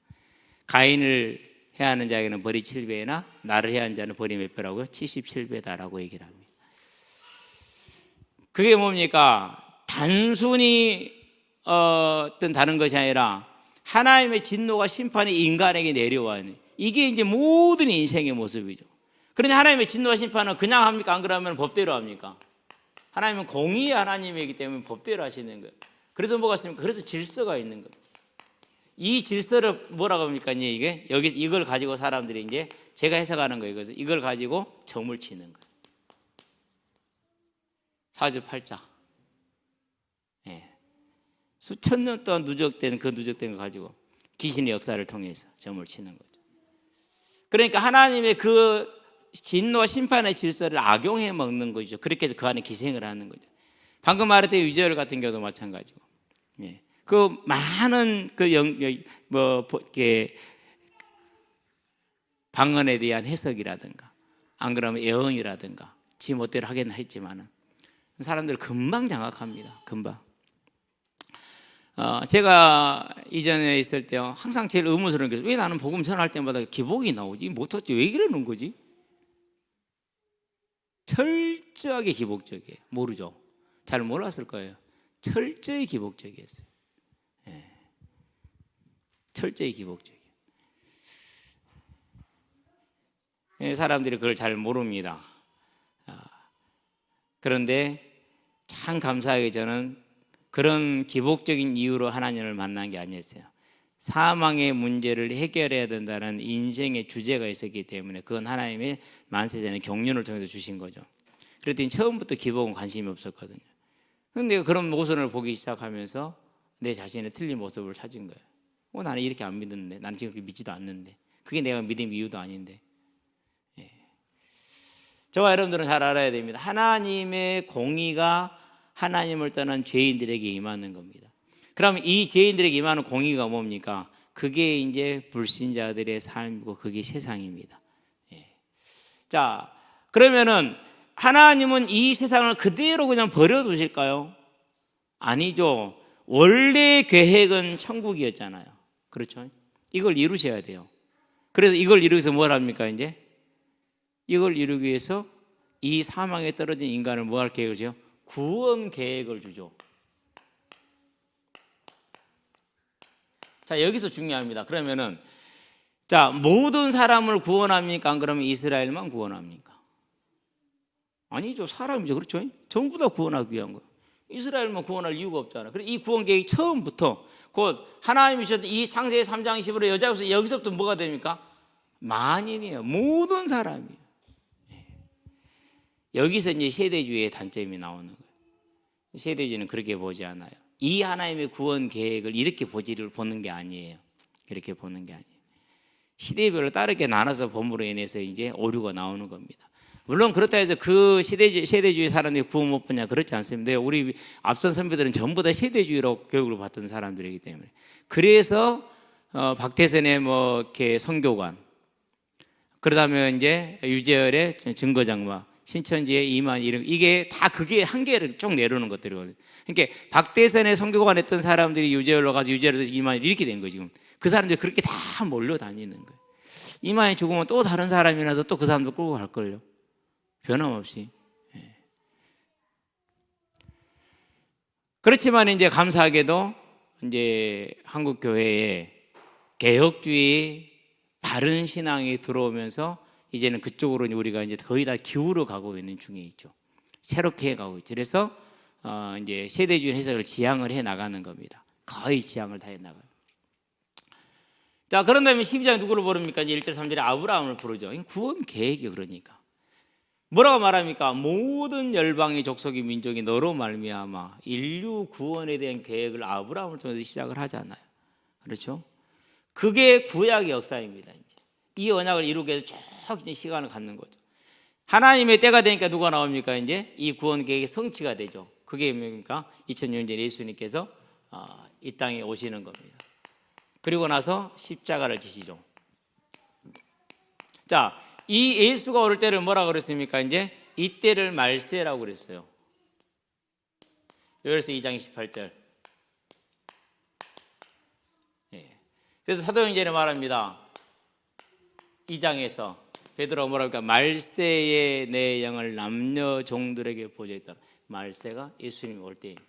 가인을 해하는 자에게는 벌이 7배나 나를 해하는 자는 벌이 몇 배라고요? 77배다라고 얘기를 합니다. 그게 뭡니까? 단순히 어떤 다른 것이 아니라 하나님의 진노가 심판이 인간에게 내려와요. 이게 이제 모든 인생의 모습이죠. 그런데 하나님의 진노와 심판은 그냥 합니까? 안 그러면 법대로 합니까? 하나님은 공의의 하나님이기 때문에 법대로 하시는 거예요. 그래서 뭐가 있습니까? 그래서 질서가 있는 거예요. 이 질서를 뭐라고 합니까? 이게 여기 이걸 가지고 사람들이 이제 제가 해석하는 거예요. 그래서 이걸 가지고 점을 치는 거예요. 사주팔자. 수천 년 동안 누적된 그 누적된 걸 가지고 귀신의 역사를 통해서 점을 치는 거죠. 그러니까 하나님의 그 진노와 심판의 질서를 악용해 먹는 거죠. 그렇게 해서 그 안에 기생을 하는 거죠. 방금 말했던 유재열 같은 경우도 마찬가지고. 그 많은 방언에 대한 해석이라든가 안 그러면 예언이라든가 지 멋대로 하겠나 했지만은 사람들 금방 장악합니다. 금방. 제가 이전에 있을 때요, 항상 제일 의문스러운 게 왜 나는 복음 전할 때마다 기복이 나오지? 못하지? 왜 이러는 거지? 철저하게 기복적이에요. 모르죠? 잘 몰랐을 거예요. 철저히 기복적이었어요. 예. 철저히 기복적이에요. 예, 사람들이 그걸 잘 모릅니다. 그런데 참 감사하게 저는 그런 기복적인 이유로 하나님을 만난 게 아니었어요. 사망의 문제를 해결해야 된다는 인생의 주제가 있었기 때문에 그건 하나님의 만세전의 경륜을 통해서 주신 거죠. 그랬더니 처음부터 기복은 관심이 없었거든요. 그런데 그런 모습을 보기 시작하면서 내 자신의 틀린 모습을 찾은 거예요. 나는 이렇게 안 믿는데, 나는 지금 그렇게 믿지도 않는데, 그게 내가 믿음 이유도 아닌데. 예. 저와 여러분들은 잘 알아야 됩니다. 하나님의 공의가 하나님을 떠난 죄인들에게 임하는 겁니다. 그러면 이 죄인들에게 임하는 공의가 뭡니까? 그게 이제 불신자들의 삶이고 그게 세상입니다. 예. 자, 그러면은 하나님은 이 세상을 그대로 그냥 버려두실까요? 아니죠. 원래 계획은 천국이었잖아요. 그렇죠? 이걸 이루셔야 돼요. 그래서 이걸 이루기 위해서 뭘 합니까, 이제? 이걸 이루기 위해서 이 사망에 떨어진 인간을 뭐 할 계획을 주죠? 구원 계획을 주죠. 자, 여기서 중요합니다. 그러면은, 자, 모든 사람을 구원합니까? 안 그러면 이스라엘만 구원합니까? 아니죠. 사람이죠. 그렇죠? 전부 다 구원하기 위한 거예요. 이스라엘만 구원할 이유가 없잖아요. 그래서 이 구원 계획이 처음부터 곧 하나님이 주셨던 이 창세기 3장 10으로 여기서부터 뭐가 됩니까? 만인이에요. 모든 사람이에요. 여기서 이제 세대주의의 단점이 나오는 거예요. 세대주의는 그렇게 보지 않아요. 이 하나님의 구원 계획을 이렇게 보는 게 아니에요. 이렇게 보는 게 아니에요. 시대별로 다르게 나눠서 봄으로 인해서 이제 오류가 나오는 겁니다. 물론 그렇다 해서 그 세대주의 사람들이 구원 못 받냐, 그렇지 않습니다. 우리 앞선 선배들은 전부 다 세대주의로 교육을 받던 사람들이기 때문에. 그래서 박태선의 뭐 이렇게 선교관, 그러다면 이제 유재열의 증거장막, 신천지의 이만, 이런 이게 다 그게 한계를 쭉 내려오는 것들이거든요. 그러니까 박대선의 선교관 했던 사람들이 유재열로 가서 유재열에서 이만 이렇게 된 거예요. 지금 그 사람들이 그렇게 다 몰려다니는 거예요. 이만이 죽으면 또 다른 사람이 나서 또 그 사람도 끌고 갈 걸요. 변함없이. 예. 그렇지만 이제 감사하게도 이제 한국 교회에 개혁주의 바른 신앙이 들어오면서 이제는 그쪽으로 우리가 이제 거의 다 기울어 가고 있는 중에 있죠. 새롭게 가고 있죠. 그래서 이제 세대주의 해석을 지향을 해 나가는 겁니다. 거의 지향을 다 해 나가요. 자, 그런 다음에 12장에 누구를 부릅니까? 이제 1절 3절에 아브라함을 부르죠. 구원 계획이요. 그러니까 뭐라고 말합니까? 모든 열방의 족속의 민족이 너로 말미암아 인류 구원에 대한 계획을 아브라함을 통해서 시작을 하잖아요. 그렇죠? 그게 구약의 역사입니다. 이제 이 언약을 이루기 위해서 쭉 이제 시간을 갖는 거죠. 하나님의 때가 되니까 누가 나옵니까? 이제 이 구원 계획이 성취가 되죠. 그게 뭡니까? 2000년 전 예수님께서 이 땅에 오시는 겁니다. 그리고 나서 십자가를 지시죠. 자, 이 예수가 오를 때를 뭐라고 그랬습니까? 이제 이 때를 말세라고 그랬어요. 요엘서 2장 28절. 예. 그래서 사도행전에 말합니다. 2장에서 베드로가 뭐라고 할까? 말세의 내 영을 남녀 종들에게 보여줬다. 말세가 예수님이 올 때입니다.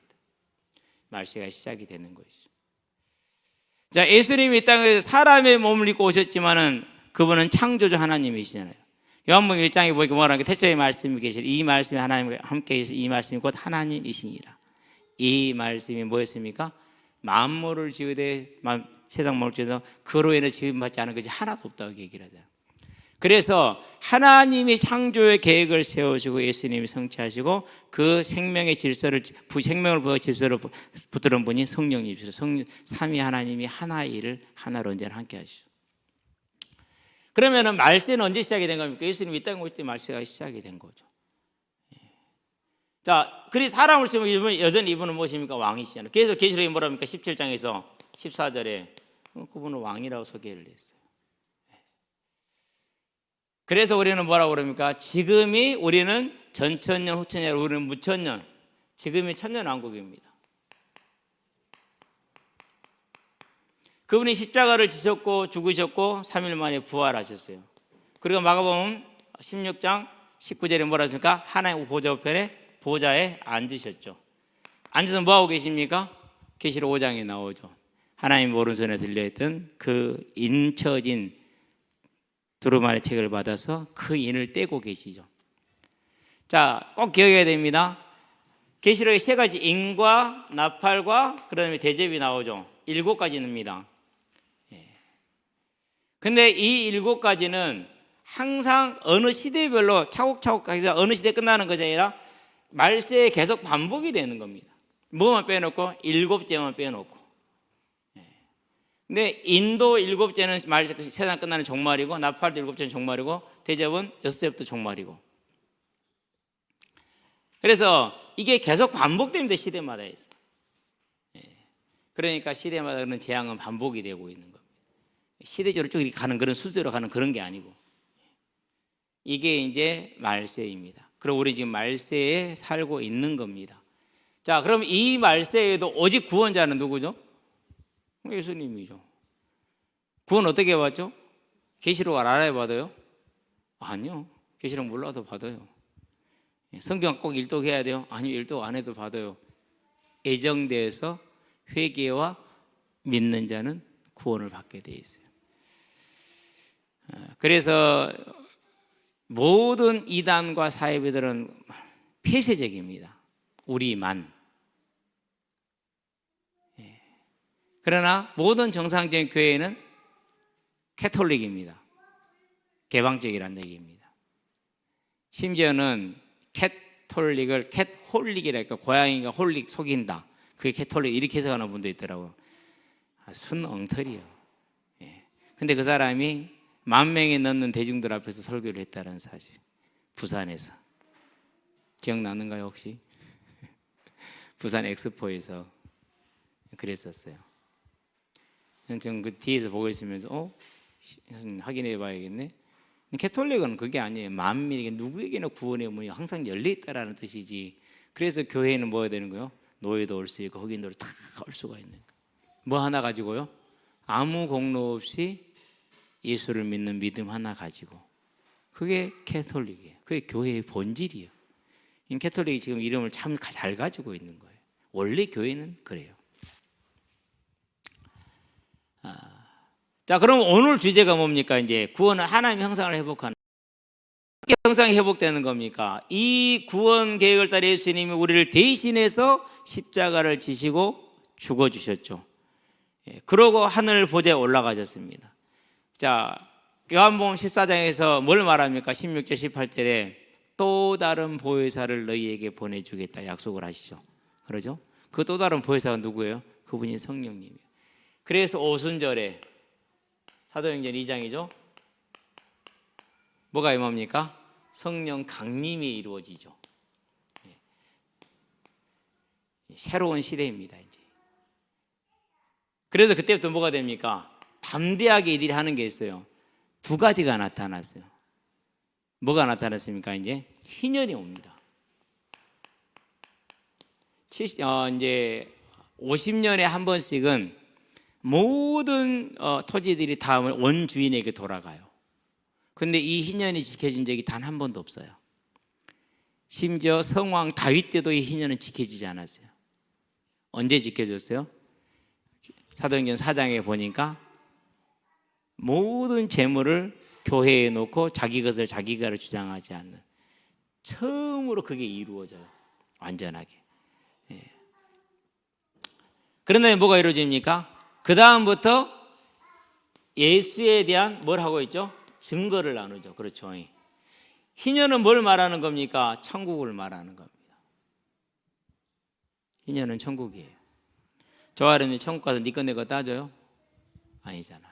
말세가 시작이 되는 것이죠. 자, 예수님이 이 땅에 사람의 몸을 입고 오셨지만은 그분은 창조주 하나님이시잖아요. 요한복음 1장에 보니까 뭐라는 게 태초에 말씀이 계시라. 이 말씀이 하나님과 함께 계시 이 말씀이 곧 하나님이시니라. 이 말씀이 뭐였습니까? 만물을 지으되 세상 만물을 지어서 그로 인해 지음받지 않은 것이 하나도 없다고 얘기를 하잖아요. 그래서 하나님이 창조의 계획을 세우시고 예수님이 성취하시고 그 생명의 질서를 생명을 부어 질서를 붙드는 분이 성령님이시죠. 삼위 하나님이 하나의 일을 하나로 언제나 함께 하시죠. 그러면은 말세는 언제 시작이 된 겁니까? 예수님이 이 땅에 오실 때 말세가 시작이 된 거죠. 자, 그리 사람을 치면 여전히 이분은 무엇입니까? 왕이시잖아요. 그래서 계시록에 뭐랍니까? 17장에서 14절에 그분은 왕이라고 소개를 했어요. 그래서 우리는 뭐라고 그럽니까? 지금이 우리는 전천년, 후천년, 우리는 무천년. 지금이 천년왕국입니다. 그분이 십자가를 지셨고 죽으셨고 3일 만에 부활하셨어요. 그리고 마가복음 16장 19절에 뭐라 하십니까? 하나님 보좌 우편에 보좌에 앉으셨죠. 앉아서 뭐하고 계십니까? 계시록 5장에 나오죠. 하나님 오른손에 들려있던 그 인쳐진 두루마리 책을 받아서 그 인을 떼고 계시죠. 자, 꼭 기억해야 됩니다. 계시록에 세 가지 인과 나팔과 그다음에 대접이 나오죠. 7가지입니다. 근데 이 7가지는 항상 어느 시대별로 차곡차곡 해서 어느 시대 끝나는 것이 아니라 말세에 계속 반복이 되는 겁니다. 뭐만 빼놓고 7제만 빼놓고. 근데 인도 7제는 말세 세상 끝나는 종말이고, 나팔도 7제는 종말이고, 대접은 6제부터 종말이고. 그래서 이게 계속 반복됩니다. 시대마다 해서. 그러니까 시대마다 그런 재앙은 반복이 되고 있는 겁니다. 시대적으로 쭉 이렇게 가는 그런 순서로 가는 그런 게 아니고, 이게 이제 말세입니다. 그리고 우리 지금 말세에 살고 있는 겁니다. 자, 그럼 이 말세에도 오직 구원자는 누구죠? 예수님이죠. 구원 어떻게 받죠? 계시록을 알아야 받아요? 아니요. 계시록 몰라도 받아요. 성경 꼭 일독해야 돼요? 아니요. 일독 안 해도 받아요. 애정대에서 회개와 믿는 자는 구원을 받게 돼 있어요. 그래서 모든 이단과 사이비들은 폐쇄적입니다. 우리만. 그러나 모든 정상적인 교회는 캐톨릭입니다. 개방적이라는 얘기입니다. 심지어는 캐톨릭을 캣홀릭이랄까, 고양이가 홀릭 속인다, 그게 캐톨릭 이렇게 해석하는 분도 있더라고요. 순 엉터리요. 근데 그 사람이 10,000명이 넘는 대중들 앞에서 설교를 했다는 사실, 부산에서. 기억나는가요 혹시? 부산 엑스포에서 그랬었어요. 저는 그 뒤에서 보고 있으면서 확인해 봐야겠네. 캐톨릭은 그게 아니에요. 만민에게 누구에게나 구원의 문이 항상 열려 있다라는 뜻이지. 그래서 교회는 뭐 해야 되는 거예요? 노예도 올 수 있고 흑인도 다 올 수가 있는 거예요. 뭐 하나 가지고요? 아무 공로 없이 예수를 믿는 믿음 하나 가지고. 그게 캐톨릭이에요. 그게 교회의 본질이에요. 캐톨릭이 지금 이름을 참 잘 가지고 있는 거예요. 원래 교회는 그래요. 자, 그럼 오늘 주제가 뭡니까? 이제 구원은 하나님의 형상을 회복하는. 어떻게 형상이 회복되는 겁니까? 이 구원 계획을 따라 예수님이 우리를 대신해서 십자가를 지시고 죽어주셨죠. 그러고 하늘 보좌에 올라가셨습니다. 자, 요한복음 14장에서 뭘 말합니까? 16절 18절에 또 다른 보혜사를 너희에게 보내주겠다 약속을 하시죠. 그러죠? 그 또 다른 보혜사가 누구예요? 그분이 성령님이에요. 그래서 오순절에 사도행전 2장이죠. 뭐가 임합니까? 성령 강림이 이루어지죠. 새로운 시대입니다 이제. 그래서 그때부터 뭐가 됩니까? 담대하게 이들이 하는 게 있어요. 2가지가 나타났어요. 뭐가 나타났습니까? 이제 희년이 옵니다. 이제 50년에 한 번씩은 모든 토지들이 다 원주인에게 돌아가요. 근데 이 희년이 지켜진 적이 단 한 번도 없어요. 심지어 성왕 다윗 때도 이 희년은 지켜지지 않았어요. 언제 지켜졌어요? 사도행전 4장에 보니까 모든 재물을 교회에 놓고 자기 것을 자기가 주장하지 않는, 처음으로 그게 이루어져요. 완전하게. 그런데 뭐가 이루어집니까? 그 다음부터 예수에 대한 뭘 하고 있죠? 증거를 나누죠. 그렇죠. 희년은 뭘 말하는 겁니까? 천국을 말하는 겁니다. 희년은 천국이에요. 저와 여러분이 천국 가서 네 거 내 거 따져요? 아니잖아요.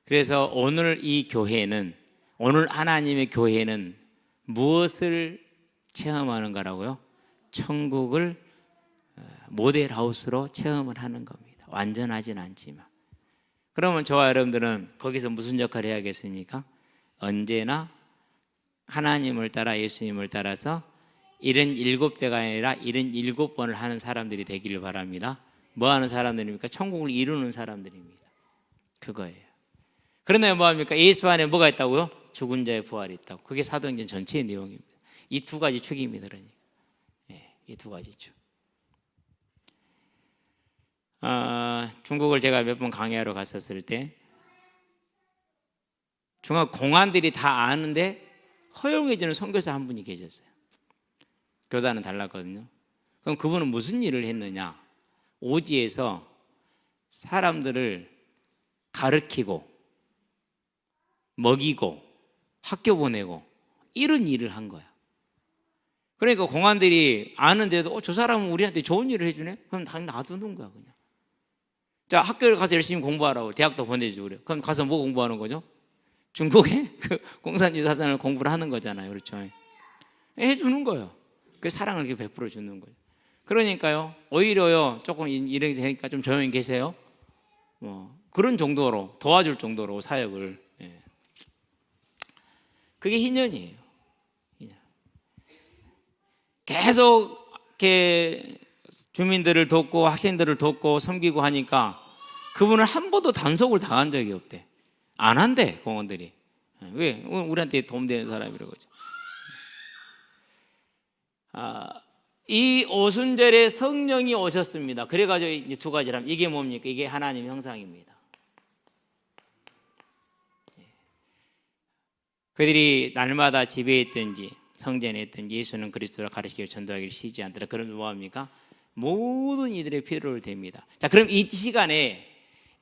그래서 오늘 이 교회는, 오늘 하나님의 교회는 무엇을 체험하는 거라고요? 천국을 모델하우스로 체험을 하는 겁니다. 완전하진 않지만. 그러면 저와 여러분들은 거기서 무슨 역할을 해야겠습니까? 언제나 하나님을 따라 예수님을 따라서 77배가 아니라 77번을 하는 사람들이 되기를 바랍니다. 뭐 하는 사람들입니까? 천국을 이루는 사람들입니다. 그거예요. 그런데 뭐합니까? 예수 안에 뭐가 있다고요? 죽은 자의 부활이 있다고. 그게 사도행전 전체의 내용입니다. 이 두 가지 축입니다. 그러니까 이 두 가지 축. 중국을 제가 몇 번 강의하러 갔었을 때 중국 공안들이 다 아는데 허용해주는 선교사 한 분이 계셨어요. 교단은 달랐거든요. 그럼 그분은 무슨 일을 했느냐? 오지에서 사람들을 가르치고 먹이고 학교 보내고 이런 일을 한 거야. 그러니까 공안들이 아는데도 저 사람은 우리한테 좋은 일을 해주네? 그럼 당연히 놔두는 거야 그냥. 자, 학교를 가서 열심히 공부하라고 대학도 보내주고 그래. 그럼 가서 뭐 공부하는 거죠? 중국의 그 공산주의 사상을 공부를 하는 거잖아요. 그렇죠? 해주는 거예요. 그 사랑을 이렇게 베풀어 주는 거예요. 그러니까요, 오히려요, 조금 이렇게 되니까 좀 조용히 계세요. 뭐 그런 정도로 도와줄 정도로 사역을. 그게 희년이에요. 희년. 계속 이렇게 주민들을 돕고 학생들을 돕고 섬기고 하니까 그분은 한 번도 단속을 당한 적이 없대. 안 한대, 공원들이. 왜? 우리한테 도움되는 사람이라고 그러죠. 이 오순절에 성령이 오셨습니다. 그래가지고 이제 두 가지라면 이게 뭡니까? 이게 하나님의 형상입니다. 그들이 날마다 집에 있든지 성전에 있든지 예수는 그리스도를 가르치고 전도하기를 쉬지 않더라. 그러면 뭐합니까? 모든 이들의 필요를 댑니다. 자, 그럼 이 시간에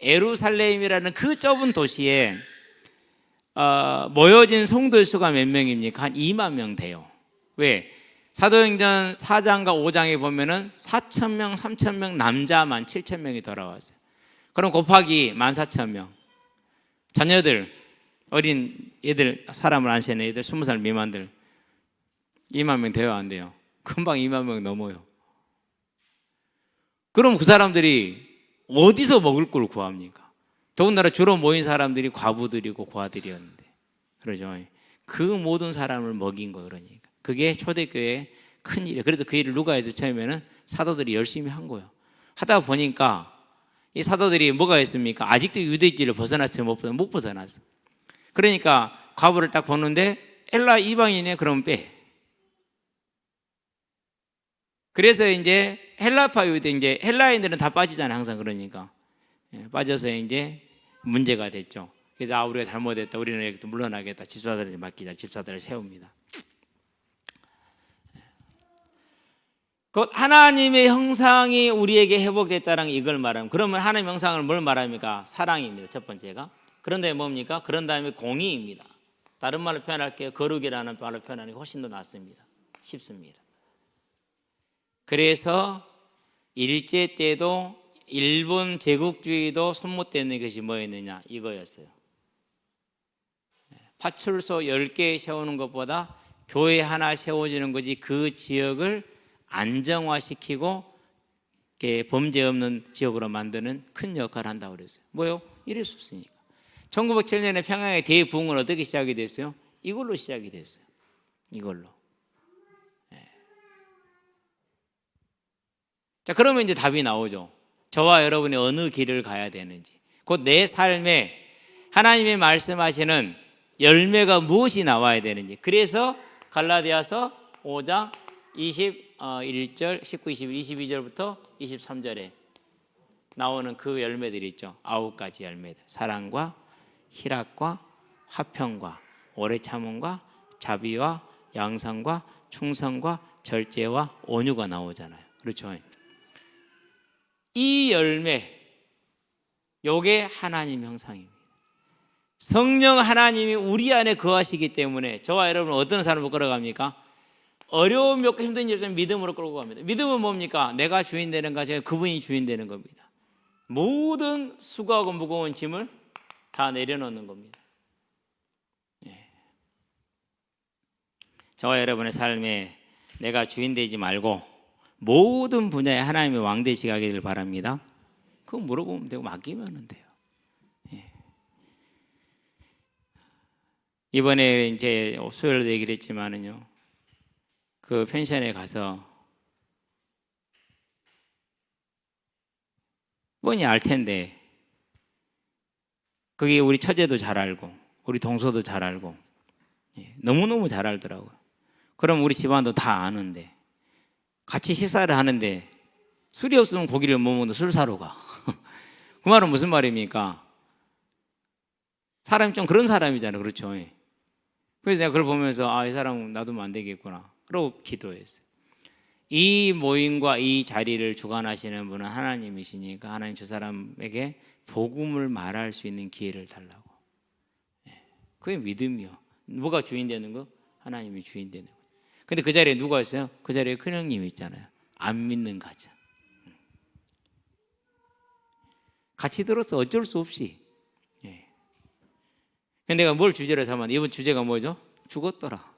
예루살렘이라는 그 좁은 도시에 모여진 성도의 수가 몇 명입니까? 한 2만 명 돼요. 왜? 사도행전 4장과 5장에 보면은 4,000명, 3,000명 남자만 7,000명이 돌아왔어요. 그럼 곱하기 14,000명. 자녀들, 어린 애들, 사람을 안 세는 애들, 20살 미만들 2만 명 돼요, 안 돼요? 금방 2만 명 넘어요. 그럼 그 사람들이 어디서 먹을 걸 구합니까? 더군다나 주로 모인 사람들이 과부들이고 고아들이었는데, 그러죠. 그 모든 사람을 먹인 거. 그러니까 그게 초대교회의 큰 일이에요. 그래서 그 일을 누가에서 처음에는 사도들이 열심히 한 거예요. 하다 보니까 이 사도들이 뭐가 있습니까? 아직도 유대인지를 벗어났어요? 못 벗어났어. 그러니까 과부를 딱 보는데 엘라 이방인이네? 그러면 빼. 그래서 이제 헬라파 유대, 이제 헬라인들은 다 빠지잖아요. 항상. 그러니까 빠져서 이제 문제가 됐죠. 그래서 우리가 잘못했다, 우리는 여기서 물러나겠다, 집사들을 맡기자, 집사들을 세웁니다. 곧 하나님의 형상이 우리에게 회복됐다는 이걸 말하면, 그러면 하나님의 형상을 뭘 말합니까? 사랑입니다. 첫 번째가. 그런데 뭡니까? 그런 다음에 공의입니다. 다른 말로 표현할게요. 거룩이라는 말로 표현하는 게 훨씬 더 낫습니다. 쉽습니다. 그래서 일제 때도 일본 제국주의도 손못대는 것이 뭐였느냐? 이거였어요. 파출소 10개 세우는 것보다 교회 하나 세워지는 것이 그 지역을 안정화시키고 범죄 없는 지역으로 만드는 큰 역할을 한다고 그랬어요. 뭐요? 이럴 수 있으니까. 1907년에 평양의 대부흥은 어떻게 시작이 됐어요? 이걸로 시작이 됐어요. 이걸로. 자, 그러면 이제 답이 나오죠. 저와 여러분이 어느 길을 가야 되는지. 곧 내 삶에 하나님이 말씀하시는 열매가 무엇이 나와야 되는지. 그래서 갈라디아서 5장 21절, 19, 22절부터 23절에 나오는 그 열매들이 있죠. 9가지 열매들. 사랑과 희락과 화평과 오래 참음과 자비와 양상과 충성과 절제와 온유가 나오잖아요. 그렇죠? 이 열매, 요게 하나님 형상입니다. 성령 하나님이 우리 안에 거하시기 때문에 저와 여러분은 어떤 사람을 끌어갑니까? 어려움이 없고 힘든 일을 믿음으로 끌고 갑니다. 믿음은 뭡니까? 내가 주인 되는 것이 그분이 주인 되는 겁니다. 모든 수고하고 무거운 짐을 다 내려놓는 겁니다. 저와 여러분의 삶에 내가 주인 되지 말고 모든 분야에 하나님의 왕 되시게 하기를 바랍니다. 그거 물어보면 되고 맡기면 돼요. 이번에 이제 수요일도 얘기를 했지만은요, 그 펜션에 가서 뻔히 알 텐데, 그게 우리 처제도 잘 알고 우리 동서도 잘 알고 너무너무 잘 알더라고요. 그럼 우리 집안도 다 아는데 같이 식사를 하는데 술이 없으면 고기를 못 먹는데 술 사러 가. 그 말은 무슨 말입니까? 사람이 좀 그런 사람이잖아요. 그렇죠? 그래서 내가 그걸 보면서 이 사람은 놔두면 안 되겠구나. 그러고 기도했어요. 이 모임과 이 자리를 주관하시는 분은 하나님이시니까 하나님 저 사람에게 복음을 말할 수 있는 기회를 달라고. 그게 믿음이요. 누가 주인 되는 거? 하나님이 주인 되는 거. 근데 그 자리에 누가 있어요? 그 자리에 큰형님이 있잖아요. 안 믿는 가정. 같이 들었어. 어쩔 수 없이. 근데 내가 뭘 주제로 삼았는데 이번 주제가 뭐죠? 죽었더라.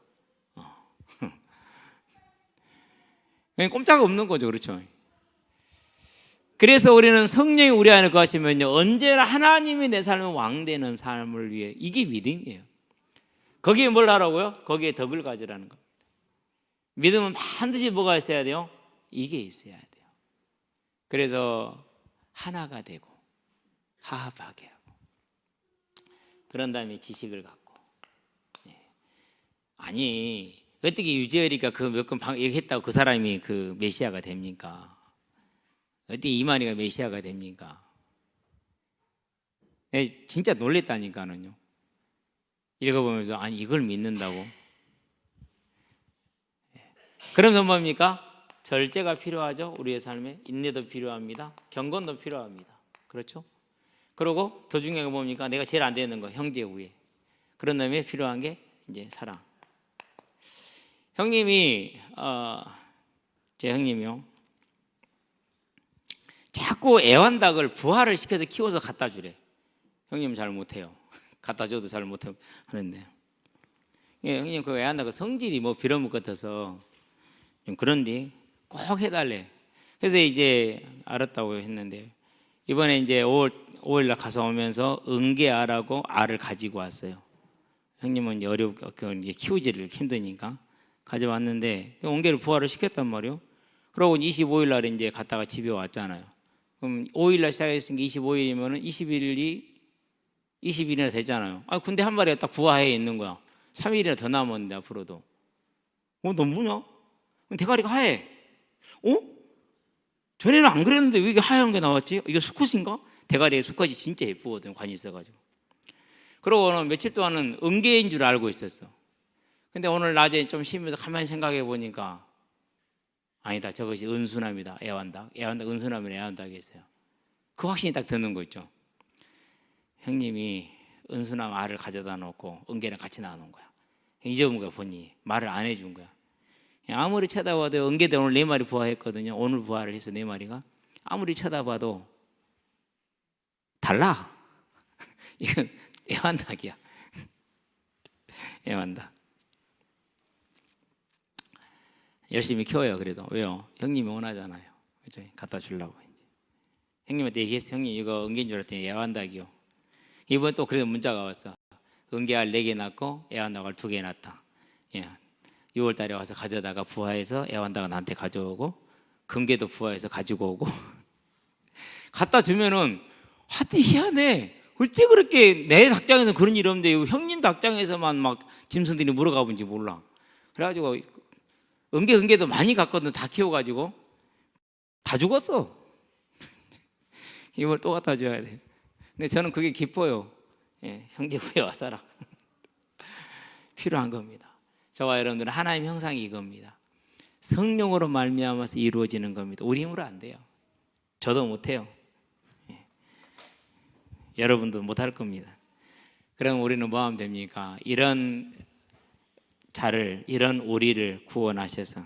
그냥 꼼짝 없는 거죠. 그렇죠? 그래서 우리는 성령이 우리 안에 거하시면요 언제나 하나님이 내 삶을 왕되는 삶을 위해 이게 믿음이에요. 거기에 뭘 하라고요? 거기에 덕을 가지라는 겁니다. 믿음은 반드시 뭐가 있어야 돼요? 이게 있어야 돼요. 그래서 하나가 되고 화합하게 하고 그런 다음에 지식을 갖고. 아니 어떻게 유재열이가 그 몇 건 얘기했다고 그 사람이 그 메시아가 됩니까? 어떻게 이만희가 메시아가 됩니까? 진짜 놀랬다니까는요. 읽어보면서 아니 이걸 믿는다고? 그러면서 뭡니까? 절제가 필요하죠. 우리의 삶에 인내도 필요합니다. 경건도 필요합니다. 그렇죠? 그리고 더 중요한 건 뭡니까? 내가 제일 안 되는 거 형제 우애. 그런 다음에 필요한 게 이제 사랑. 형님이 제 형님이요. 자꾸 애완닭을 부화를 시켜서 키워서 갖다 주래. 형님 잘 못해요. 갖다 줘도 잘 못하는데. 형님 그 애완닭 성질이 뭐 빌어먹 같아서 좀 그런데 꼭 해달래. 그래서 이제 알았다고 했는데 이번에 이제 5일 날 가서 오면서 은계알하고 알을 가지고 왔어요. 형님은 이제 어렵게 키우지를 힘드니까 가져왔는데 은계를 부화를 시켰단 말이에요. 그러고 25일 날 이제 갔다가 집에 왔잖아요. 그럼 5일 날 시작했으니까 25일이면은 20일이나 되잖아요. 근데 한 마리가 딱 부화해 있는 거야. 3일이나 더 남았는데 앞으로도. 너 뭐냐? 대가리가 하얘. 전에는 안 그랬는데 왜 이게 하얀 게 나왔지? 이게 수컷인가? 대가리에 수컷이 진짜 예쁘거든요. 관이 있어가지고. 그러고는 며칠 동안은 은계인 줄 알고 있었어. 근데 오늘 낮에 좀 쉬면서 가만히 생각해 보니까 아니다. 저것이 은수남이다. 애완닭. 은수남이나 애완닭이 있어요. 그 확신이 딱 드는 거 있죠. 형님이 은수남 알을 가져다 놓고 은계랑 같이 나눈 거야. 잊어본 거야 본인이. 말을 안 해준 거야. 아무리 쳐다봐도 은계도 오늘 4마리 부화했거든요. 오늘 부화를 해서 4마리가 아무리 쳐다봐도 달라. 이건 애완닭이야. 애완닭. 열심히 키워요. 그래도 왜요? 형님이 원하잖아요. 그죠? 갖다 주려고. 형님한테 얘기했어. 형님 이거 은계인 줄 알았더니 애완닭이요. 이번 또 그래도 문자가 왔어. 은계알 4개 낳고 애완닭을 2개 낳았다. 6월 달에 와서 가져다가 부화해서 애완닭을 나한테 가져오고 금계도 부화해서 가지고 오고 갖다 주면은 하여튼 희한해. 어째 그렇게 내 닭장에서 그런 일이 없는데 형님 닭장에서만 막 짐승들이 물어가 본지 몰라. 그래가지고 은계도 많이 갔거든. 다 키워가지고 다 죽었어. 이걸 또 갖다 줘야 돼. 근데 저는 그게 기뻐요. 형제 후에 와서라. 필요한 겁니다. 저와 여러분들은 하나님 형상이 이겁니다. 성령으로 말미암아서 이루어지는 겁니다. 우리 힘으로 안 돼요. 저도 못해요. 여러분도 못할 겁니다. 그럼 우리는 뭐 하면 됩니까? 이런 우리를 구원하셔서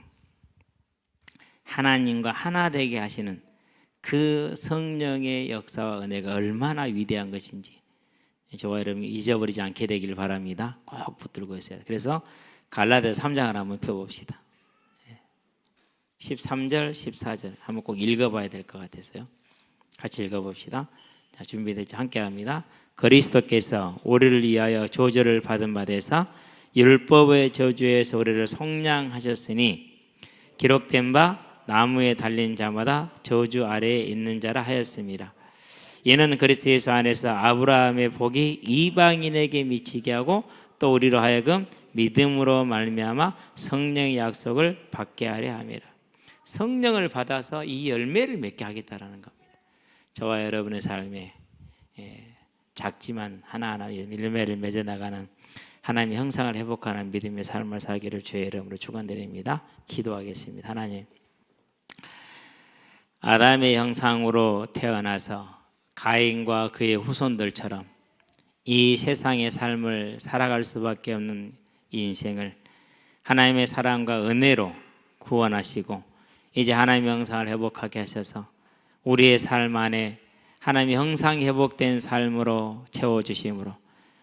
하나님과 하나 되게 하시는 그 성령의 역사와 은혜가 얼마나 위대한 것인지 저와 여러분이 잊어버리지 않게 되기를 바랍니다. 꼭 붙들고 있어야 돼요. 그래서 갈라디아서 3장을 한번 펴봅시다. 13절, 14절 한번 꼭 읽어봐야 될 것 같아서요. 같이 읽어봅시다. 자, 준비됐죠? 함께 합니다. 그리스도께서 우리를 위하여 저주를 받은 바 되사 율법의 저주에서 우리를 속량하셨으니 기록된 바 나무에 달린 자마다 저주 아래에 있는 자라 하였습니다. 이는 그리스도 예수 안에서 아브라함의 복이 이방인에게 미치게 하고 또 우리로 하여금 믿음으로 말미암아 성령의 약속을 받게 하려 함이라. 성령을 받아서 이 열매를 맺게 하겠다라는 겁니다. 저와 여러분의 삶에 작지만 하나하나 열매를 맺어 나가는 하나님의 형상을 회복하는 믿음의 삶을 살기를 주의 이름으로 축원드립니다. 기도하겠습니다. 하나님, 아담의 형상으로 태어나서 가인과 그의 후손들처럼 이 세상의 삶을 살아갈 수밖에 없는 이 인생을 하나님의 사랑과 은혜로 구원하시고 이제 하나님의 형상을 회복하게 하셔서 우리의 삶 안에 하나님의 형상이 회복된 삶으로 채워주심으로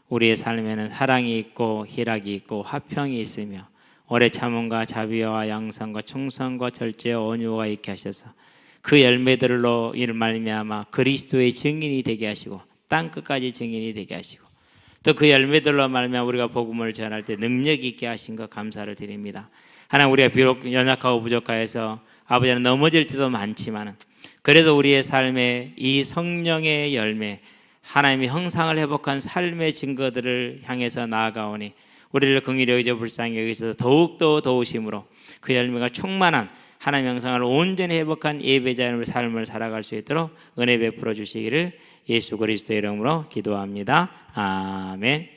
우리의 삶에는 사랑이 있고 희락이 있고 화평이 있으며 오래 참음과 자비와 양선과 충성과 절제와 온유가 있게 하셔서 그 열매들로 이를 말미암아 그리스도의 증인이 되게 하시고 땅 끝까지 증인이 되게 하시고 또 그 열매들로 말미암아 우리가 복음을 전할 때 능력 있게 하신 것 감사를 드립니다. 하나님, 우리가 비록 연약하고 부족하여서 아버지는 넘어질 때도 많지만 그래도 우리의 삶에 이 성령의 열매, 하나님의 형상을 회복한 삶의 증거들을 향해서 나아가오니 우리를 긍휼히 여기서 불쌍히 여기서 더욱더 도우심으로 그 열매가 충만한 하나님의 형상을 온전히 회복한 예배자의 삶을 살아갈 수 있도록 은혜 베풀어 주시기를 예수 그리스도의 이름으로 기도합니다. 아멘.